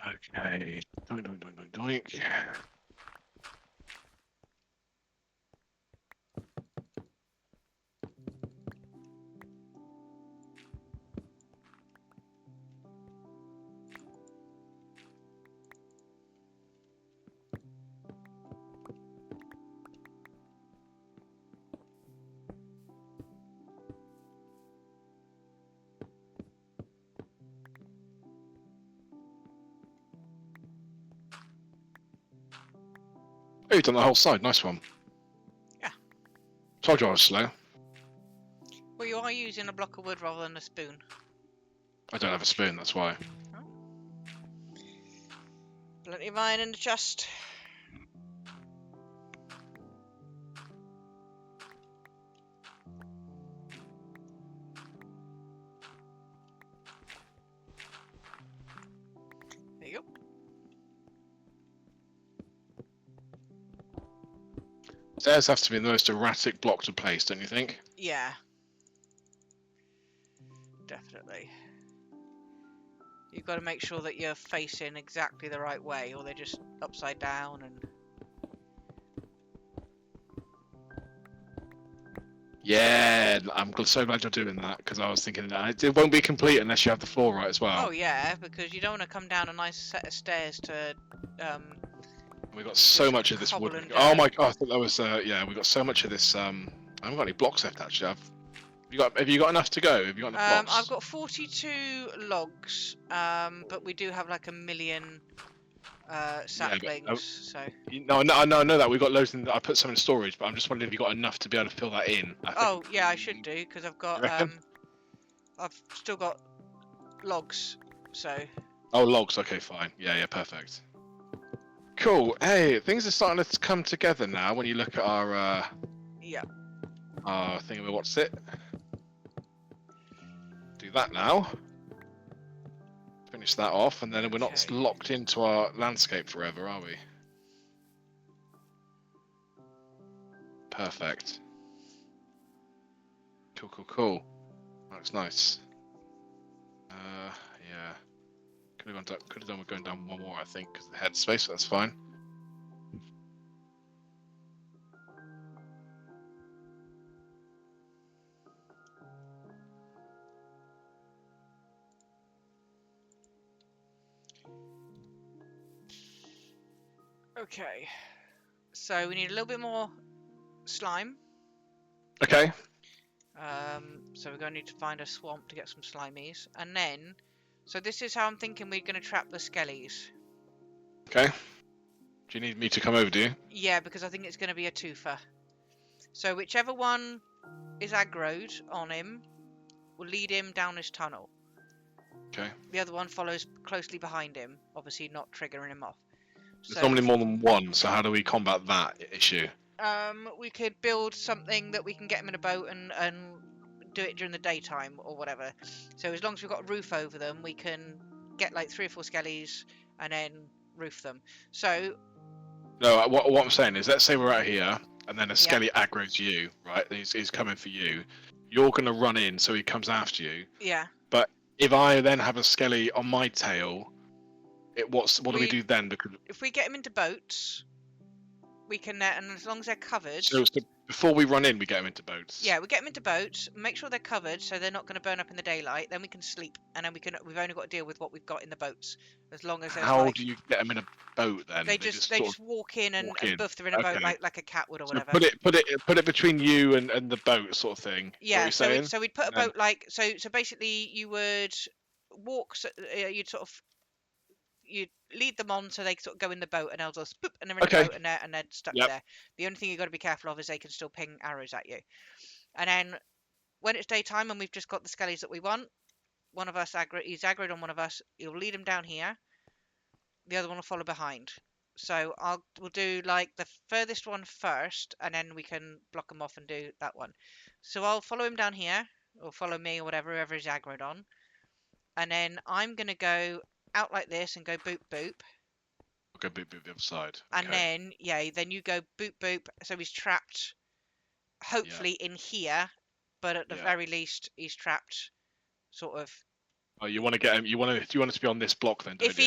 Okay. Doink. Oh, you've done the whole side. Nice one. Yeah. Told you I was slow. Well, you are using a block of wood rather than a spoon. I don't have a spoon, that's why. Oh. Plenty of iron in the chest. There you go. Stairs have to be the most erratic block to place, don't you think? Yeah. Definitely. You've got to make sure that you're facing exactly the right way, or they're just upside down and... Yeah, I'm so glad you're doing that, because I was thinking that it won't be complete unless you have the floor right as well. Oh yeah, because you don't want to come down a nice set of stairs to We've got so just much of this cobble wood. and Oh dirt. my god, I thought that was, yeah, we've got so much of this, I haven't got any blocks left actually. Have you got enough to go? Have you got enough blocks? I've got 42 logs, but we do have like 1,000,000 saplings, so... No, I know that. We've got loads in, I put some in storage, but I'm just wondering if you got enough to be able to fill that in. Oh, yeah, I should do, because I've You got, reckon? I've still got logs, so... Oh, logs, okay, fine. Yeah, perfect. Cool. Hey, things are starting to come together now when you look at Yeah. our thing. What's it? Do that now. Finish that off, and then we're not Okay. locked into our landscape forever, are we? Perfect. Cool. That's nice. Yeah. Could have done with going down one more, I think, because of the headspace. That's fine. Okay. So we need a little bit more slime. Okay. So we're going to need to find a swamp to get some slimies. And then... So this is how I'm thinking we're going to trap the skellies. Okay. Do you need me to come over, do you? Yeah, because I think it's going to be a twofer. So whichever one is aggroed on him will lead him down this tunnel. Okay. The other one follows closely behind him, obviously not triggering him off. There's So normally more than one, so how do we combat that issue? we could build something that we can get him in a boat and do it during the daytime or whatever. So as long as we've got a roof over them, we can get like 3 or 4 skellies and then roof them. So No, what I'm saying is, let's say we're out here, and then a skelly aggroes you, right? He's coming for you. You're going to run in, so he comes after you. yeah, But if I then have a skelly on my tail, what do we do then? Because if we get him into boats, we can, and as long as they're covered. so before we run in, we get him into boats. Yeah, we get them into boats, make sure they're covered so they're not going to burn up in the daylight. Then we can sleep, and then we've only got to deal with what we've got in the boats. As long as there's How like... do you get them in a boat then? They just walk in and buff they're in a boat like a cat would or So whatever. put it between you and the boat sort of thing. Yeah, Is that what you're saying? so we'd put a boat like so basically you would walk, you'd sort of you'd lead them on so they sort of go in the boat and they'll just boop, and they're in the boat and they're stuck Yep. there. The only thing you've got to be careful of is they can still ping arrows at you. And then when it's daytime and we've just got the skellies that we want, one of us he's aggroed on one of us, he'll lead him down here, the other one will follow behind. So we'll do like the furthest one first, and then we can block them off and do that one. So I'll follow him down here, or follow me, or whatever, whoever he's aggroed on, and then I'm gonna go out like this and go boop boop. We'll go boop the other side. And then then you go boop boop. So he's trapped, hopefully in here, but at the very least he's trapped, sort of. Oh, you want to get him? You want it to be on this block then? If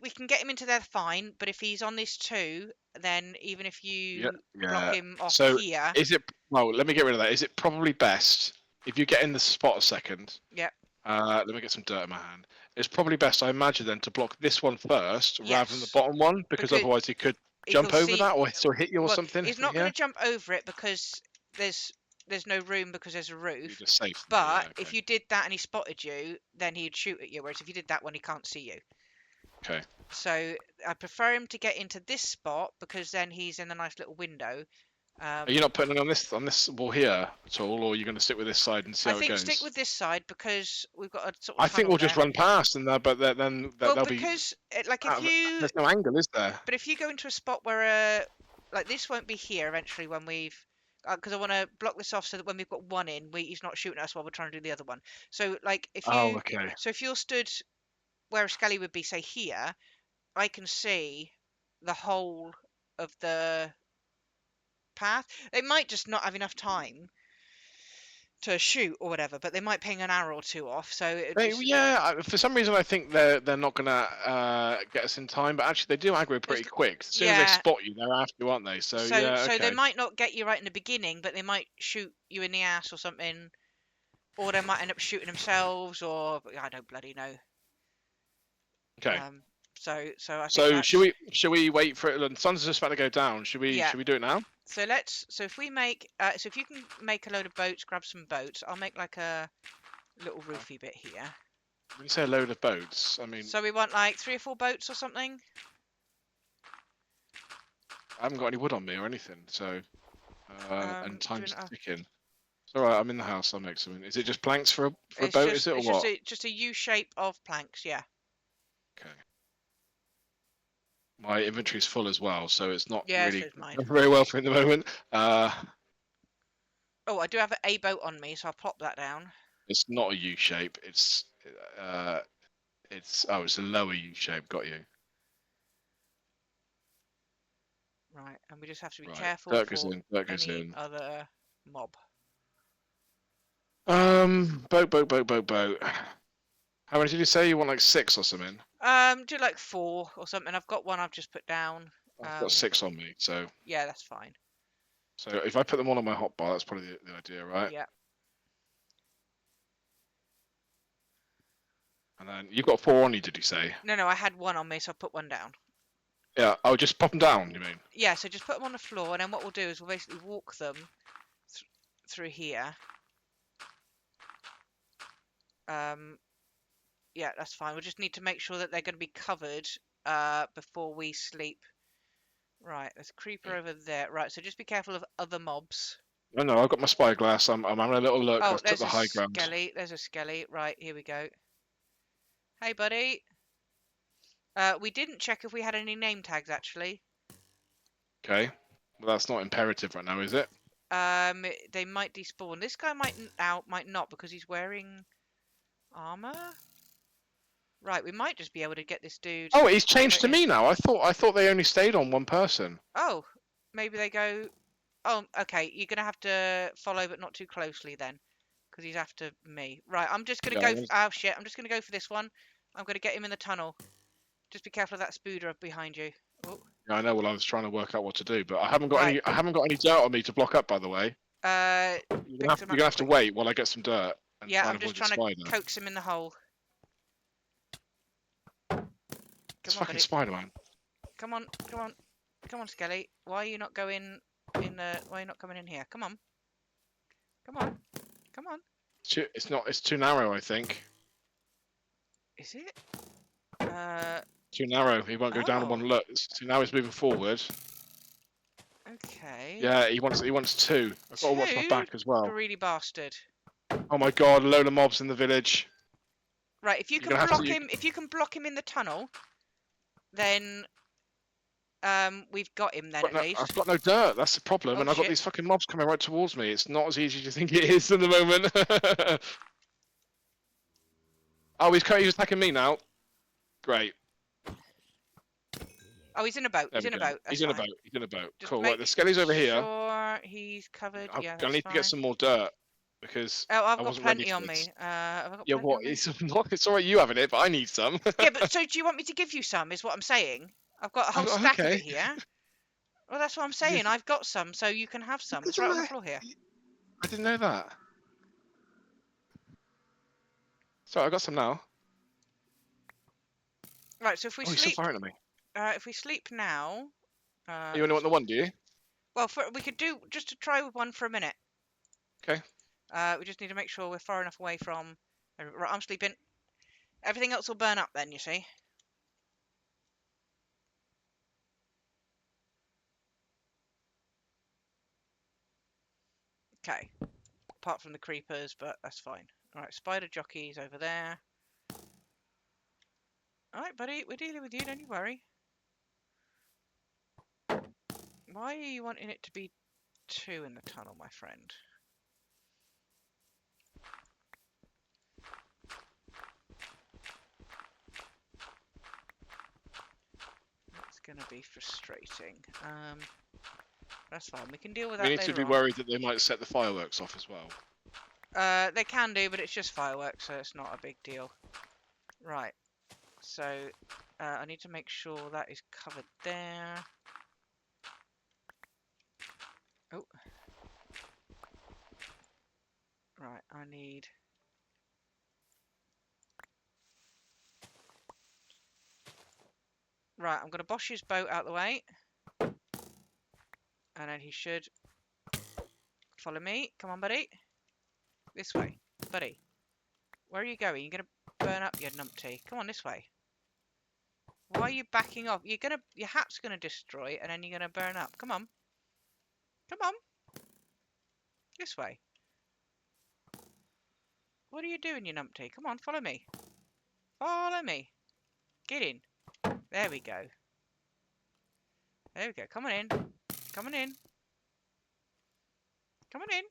we can get him into there, fine. But if he's on this too, then even if you block him off here, is it? Well, let me get rid of that. Is it probably best if you get in the spot a second? Yeah. Let me get some dirt in my hand. It's probably best, I imagine, then to block this one first rather than the bottom one, because otherwise he could jump over that or he'll hit you or something. He's not going to jump over it because there's no room because there's a roof. You're just safe. But if you did that and he spotted you, then he'd shoot at you. Whereas if you did that one, he can't see you. Okay. So I prefer him to get into this spot because then he's in a nice little window. Are you not putting it on this wall here at all, or are you going to stick with this side and see I how it think stick goes? with this side because we've got a sort of I think tunnel we'll just there. run past, and but then Well, they'll be because like out if of it. you, There's no angle, is there? but if you go into a spot where like this won't be here eventually when we've, because I want to block this off so that when we've got one in, he's not shooting us while we're trying to do the other one. So like if Oh, you, okay. so if you're stood where a skelly would be, say here, I can see the whole of the path. They might just not have enough time to shoot or whatever, but they might ping an arrow or two off. So it just For some reason, I think they're not gonna get us in time, but actually they do aggro it's pretty quick. As soon as they yeah. spot you, they're after you, aren't they? So So yeah, so they okay, might not get you right in the beginning, but they might shoot you in the ass or something, or they might end up shooting themselves, or I don't bloody know. okay. Um, so I think So that's should we wait for it? The sun's just about to go down. yeah. Should we do it now? So if we make so if you can make a load of boats, grab some boats. I'll make like a little roofy bit here. When you say a load of boats, I mean So we want like 3 or 4 boats or something. I haven't got any wood on me or anything, so and Do you time's know? ticking. It's all right. I'm in the house. I'll make something. Is it just planks for a It's boat? Is just it or what? just a U shape of planks. Yeah. Okay. My inventory's full as well, so it's not Yeah, so really is mine. going very well for me at the moment. Oh, I do have a boat on me, so I'll plop that down. It's not a U shape. Uh, it's a lower U shape. Got you. Right, and we just have to be Right. careful Dirt goes for in. Dirt goes any in. other mob. Boat. How many did you say? You want like 6 or something? Do like 4 or something. I've got one I've just put down. I've got 6 on me, so Yeah, that's fine. if I put them all on my hotbar, that's probably the idea, right? Yeah. And then you've got 4 on you, did you say? No, I had one on me, so I put one down. Yeah. Oh, just pop them down. You mean? Yeah, so just put them on the floor, and then what we'll do is we'll basically walk them through here. Um, yeah, that's fine. We just need to make sure that they're going to be covered before we sleep. Right, there's a creeper over there. Right, so just be careful of other mobs. No, I've got my spyglass. I'm having a little look. Oh, I've took there's the a high ground. skelly. There's a skelly. Right, here we go. Hey, buddy. We didn't check if we had any name tags, actually. Okay. Well, that's not imperative right now, is it? They might despawn. This guy might not because he's wearing armor. Right, we might just be able to get this dude Oh, he's changed straight to in. me now. I thought they only stayed on one person. Oh, maybe they go. Oh, okay. You're gonna have to follow, but not too closely then, because he's after me. Right, I'm just gonna Yeah. go. Oh shit! I'm just gonna go for this one. I'm gonna get him in the tunnel. Just be careful of that spooder behind you. Oh, Yeah, I know. Well, I was trying to work out what to do, but I haven't got right. any. I haven't got any dirt on me to block up. By the way, Uh, Fix him you're up gonna have to quick. wait while I get some dirt and Yeah, try and I'm just avoid the trying to spider. coax him in the hole. It's Come on, fucking buddy. Spider Man. Come on, come on, come on, Skelly. Why are you not going in the? Why are you not coming in here? Come on, come on, come on. It's not. It's too narrow. I think. Is it? Uh, Too narrow. He won't go down in oh, one look. So now he's moving forward. okay. Yeah, he wants 2. I've got to watch my Two back as well. greedy bastard. Oh my god, a load of mobs in the village. Right, if you You're can gonna have block to. him, if you can block him in the tunnel, then we've got him then at I've least. got no dirt. That's the problem, Oh and I've got shit! these fucking mobs coming right towards me. It's not as easy as you think it is at the moment. Oh, he's attacking me now. Great. Oh, he's in a boat. There He's we in a go. boat. That's He's in a fine. boat. He's in a boat. Just Cool. Right, make the skelly's over here. sure he's covered. I'm Yeah, gonna that's need to get fine. some more dirt because Oh, I've I got wasn't ready plenty for on this. me. Have I got Yeah, plenty what? on me? It's not. It's alright you having it, but I need some. Yeah, but so do you want me to give you some? Is what I'm saying. I've got a whole Oh, stack of it okay. here. Well, that's what I'm You, saying. I've got some, so you can have some. It's it's right on the alright. floor here. I didn't know that. Sorry, I got some now. Right. So if we Oh, he's still sleep, firing at me. if we sleep now, You only want the one, do you? well, we could do just to try with one for a minute. Okay. We just need to make sure we're far enough away from. Right, I'm sleeping. Everything else will burn up then. You see. Okay. Apart from the creepers, but that's fine. Alright, spider jockey's over there. Alright, buddy, we're dealing with you, don't you worry. Why are you wanting it to be 2 in the tunnel, my friend? That's going to be frustrating. That's fine. We can deal with We that need to later be on. worried that they might set the fireworks off as well. They can do, but it's just fireworks, so it's not a big deal. Right. So, I need to make sure that is covered there. Oh. Right, I need... Right, I'm going to bosh his boat out the way. And then he should follow me. Come on, buddy. This way. Buddy. Where are you going? You're going to burn up, you numpty. Come on, this way. Why are you backing off? Your hat's going to destroy, and then you're going to burn up. Come on. Come on. This way. What are you doing, you numpty? Come on, follow me. Follow me. Get in. There we go. There we go. Come on in. Come on in. Come on in.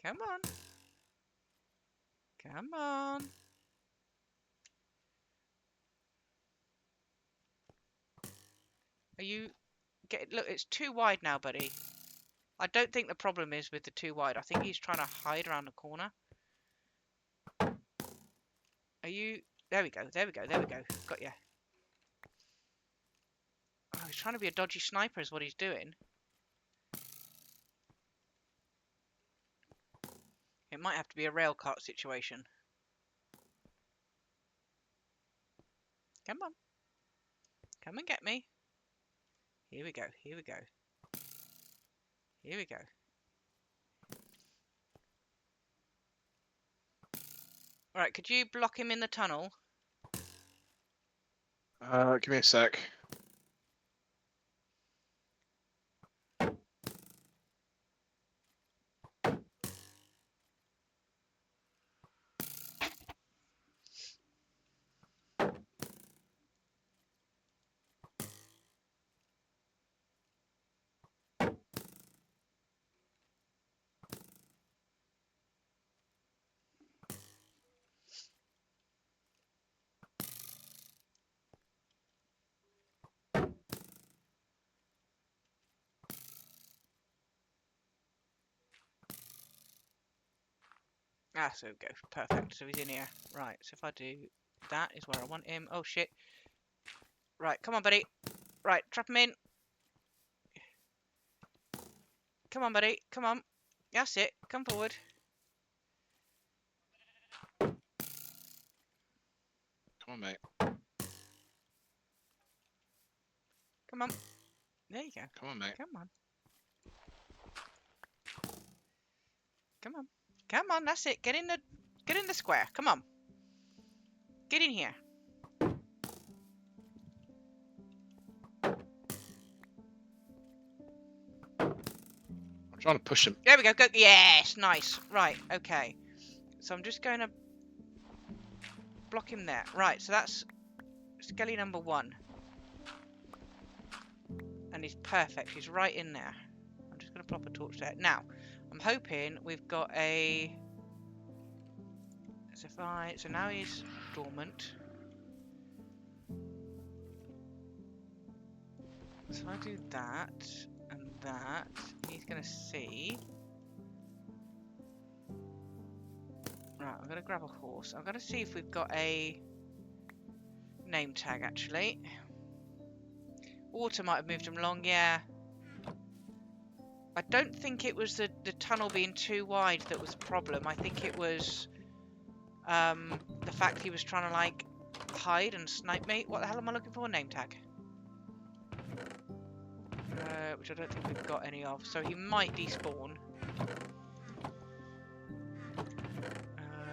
Come on. Come on. Are you... Look, it's too wide now, buddy. I don't think the problem is with the too wide. I think he's trying to hide around the corner. Are you... There we go. There we go. There we go. Got you. Oh, he's trying to be a dodgy sniper is what he's doing. It might have to be a rail cart situation. Come on. Come and get me. Here we go. Here we go. Here we go. Alright, could you block him in the tunnel? Give me a sec. Ah, so we go. Perfect. So he's in here. Right, so if I do... That is where I want him. Oh, shit. Right, come on, buddy. Right, trap him in. Come on, buddy. Come on. That's it. Come forward. Come on, mate. Come on. There you go. Come on, mate. Come on. Come on. Come on, that's it. Get in the square. Come on. Get in here. I'm trying to push him. There we go. Go. Yes, nice. Right, okay. So I'm just going to block him there. Right, so that's skelly number 1. And he's perfect. He's right in there. I'm just going to plop a torch there. Now, I'm hoping we've got a... So now he's dormant. So I do that and that. He's going to see... Right, I'm going to grab a horse. I'm going to see if we've got a name tag, actually. Water might have moved him along, yeah. I don't think it was the tunnel being too wide that was the problem. I think it was the fact he was trying to, like, hide and snipe me. What the hell am I looking for? Name tag. Which I don't think we've got any of. So he might despawn.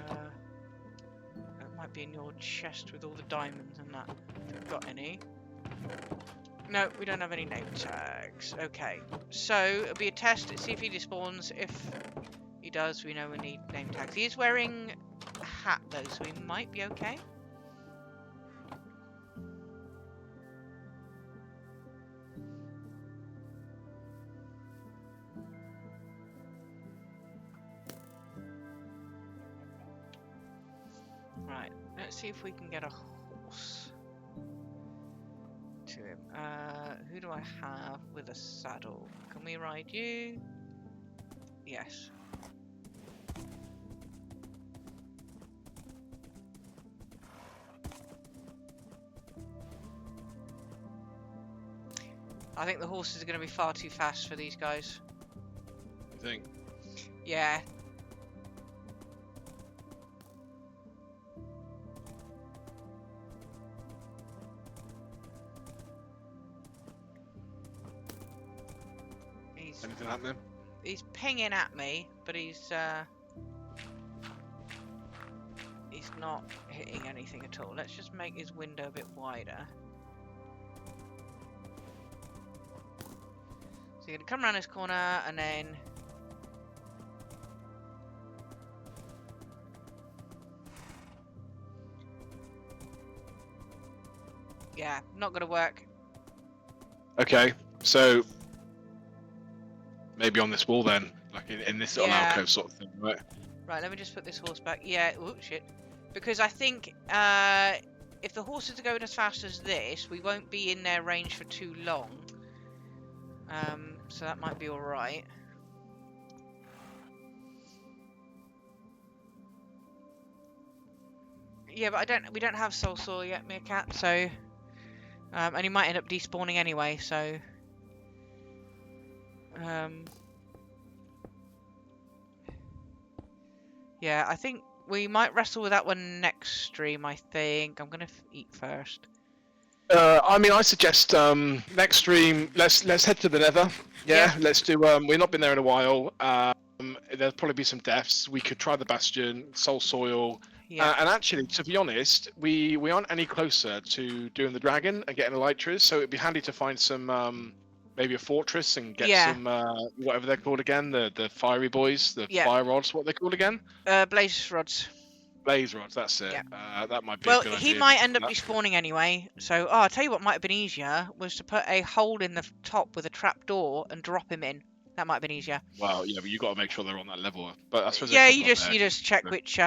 That might be in your chest with all the diamonds and that. If you've got any. No, we don't have any name tags. Okay, so it'll be a test. Let's see if he despawns. If he does, we know we need name tags. He is wearing a hat though, so he might be okay. Right, let's see if we can get a horse to him. Who do I have with a saddle? Can we ride you? Yes. I think the horses are going to be far too fast for these guys. You think? Yeah. Anything happening? He's pinging at me, but he's not hitting anything at all. Let's just make his window a bit wider. So you're gonna come around this corner and then yeah, not gonna work. Okay, so maybe on this wall then, like in this little Yeah. alcove sort of thing, right? Right, let me just put this horse back. Yeah, oh shit. Because I think if the horses are going as fast as this, we won't be in their range for too long. So that might be alright. Yeah, but we don't have Soul Saw yet, Meerkat, so and he might end up despawning anyway, so yeah, I think we might wrestle with that one next stream. I think I'm gonna eat first. I mean, I suggest next stream let's head to the Nether. Yeah, let's do. We've not been there in a while. There'll probably be some deaths. We could try the Bastion, Soul Soil, Yeah, and actually, to be honest, we aren't any closer to doing the dragon and getting elytras. So it'd be handy to find some maybe a fortress and get Yeah. some whatever they're called again, the fiery boys, the Yeah. fire rods. What they're called again? blaze rods. Blaze rods. That's it. Yeah. That might be Well, a good he idea. might end up despawning anyway. So, I'll tell you what might have been easier was to put a hole in the top with a trap door and drop him in. That might have been easier. Well, yeah, but you got to make sure they're on that level. But I suppose Yeah, they you could put just check so- which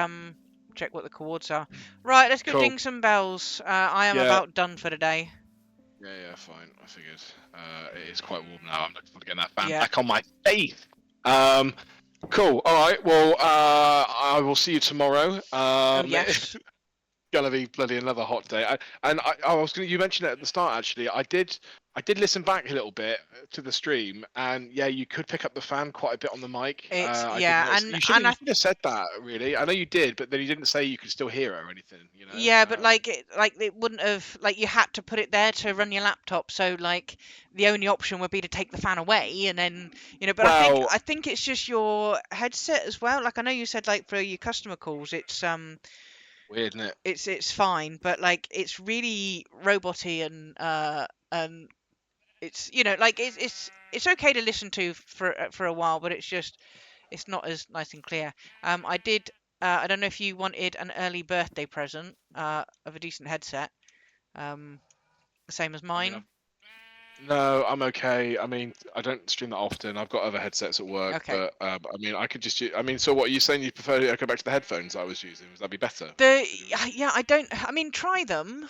check what the coords are. Right, let's go Cool. ding some bells. I am Yeah. about done for the day. Yeah, fine. I figured. It is quite warm now. I'm looking forward to getting that fan Yeah. back on my face. Cool. All right. Well, I will see you tomorrow. Oh yes. It's gonna be bloody another hot day. I was gonna. You mentioned it at the start. Actually, I did listen back a little bit to the stream, and yeah, you could pick up the fan quite a bit on the mic. It's I did yeah, notice. and you should I have said that. Really, I know you did, but then you didn't say you could still hear it or anything. You know. yeah, but like it wouldn't have like you had to put it there to run your laptop. So like the only option would be to take the fan away and then But Well, I think it's just your headset as well. Like I know you said like for your customer calls, it's weird, isn't it? it's fine, but like it's really roboty and it's like it's okay to listen to for a while, but it's not as nice and clear. I did. I don't know if you wanted an early birthday present of a decent headset, the same as mine. No, I'm okay. I mean, I don't stream that often. I've got other headsets at work, Okay. but I mean, I could just. I mean, so what are you saying? You prefer to go back to the headphones I was using? Would that be better? Yeah, I don't. I mean, try them.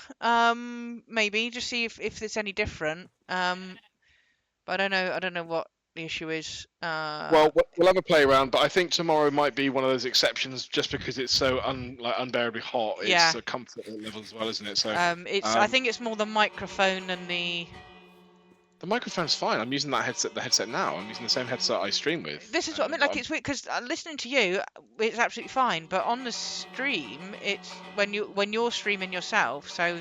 Maybe just see if it's any different. But I don't know what the issue is. Well, we'll have a play around, but I think tomorrow might be one of those exceptions, just because it's so unbearably hot. Yeah. It's a comfort level as well, isn't it? So I think it's more the microphone and the microphone's fine. I'm using the headset now. I'm using the same headset I stream with. This is what I mean. Like it's weird because listening to you, it's absolutely fine. But on the stream, it's when you're streaming yourself. So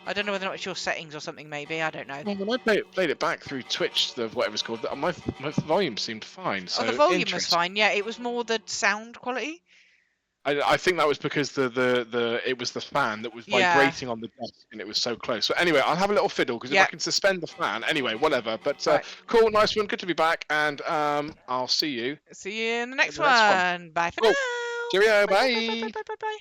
I don't know whether or not it's your settings or something. Maybe I don't know. Well, when I played it back through Twitch, whatever it's called, my volume seemed fine. So The volume was fine. Yeah, it was more the sound quality. I think that was because the it was the fan that was Yeah. vibrating on the desk and it was so close. So anyway, I'll have a little fiddle because if I Yep. can suspend the fan, anyway, whatever. But Right. cool, nice one, good to be back, and I'll see you See you in the in next the next one. one. Bye for Cool. now. Cheerio, Bye bye bye bye bye bye. bye bye bye.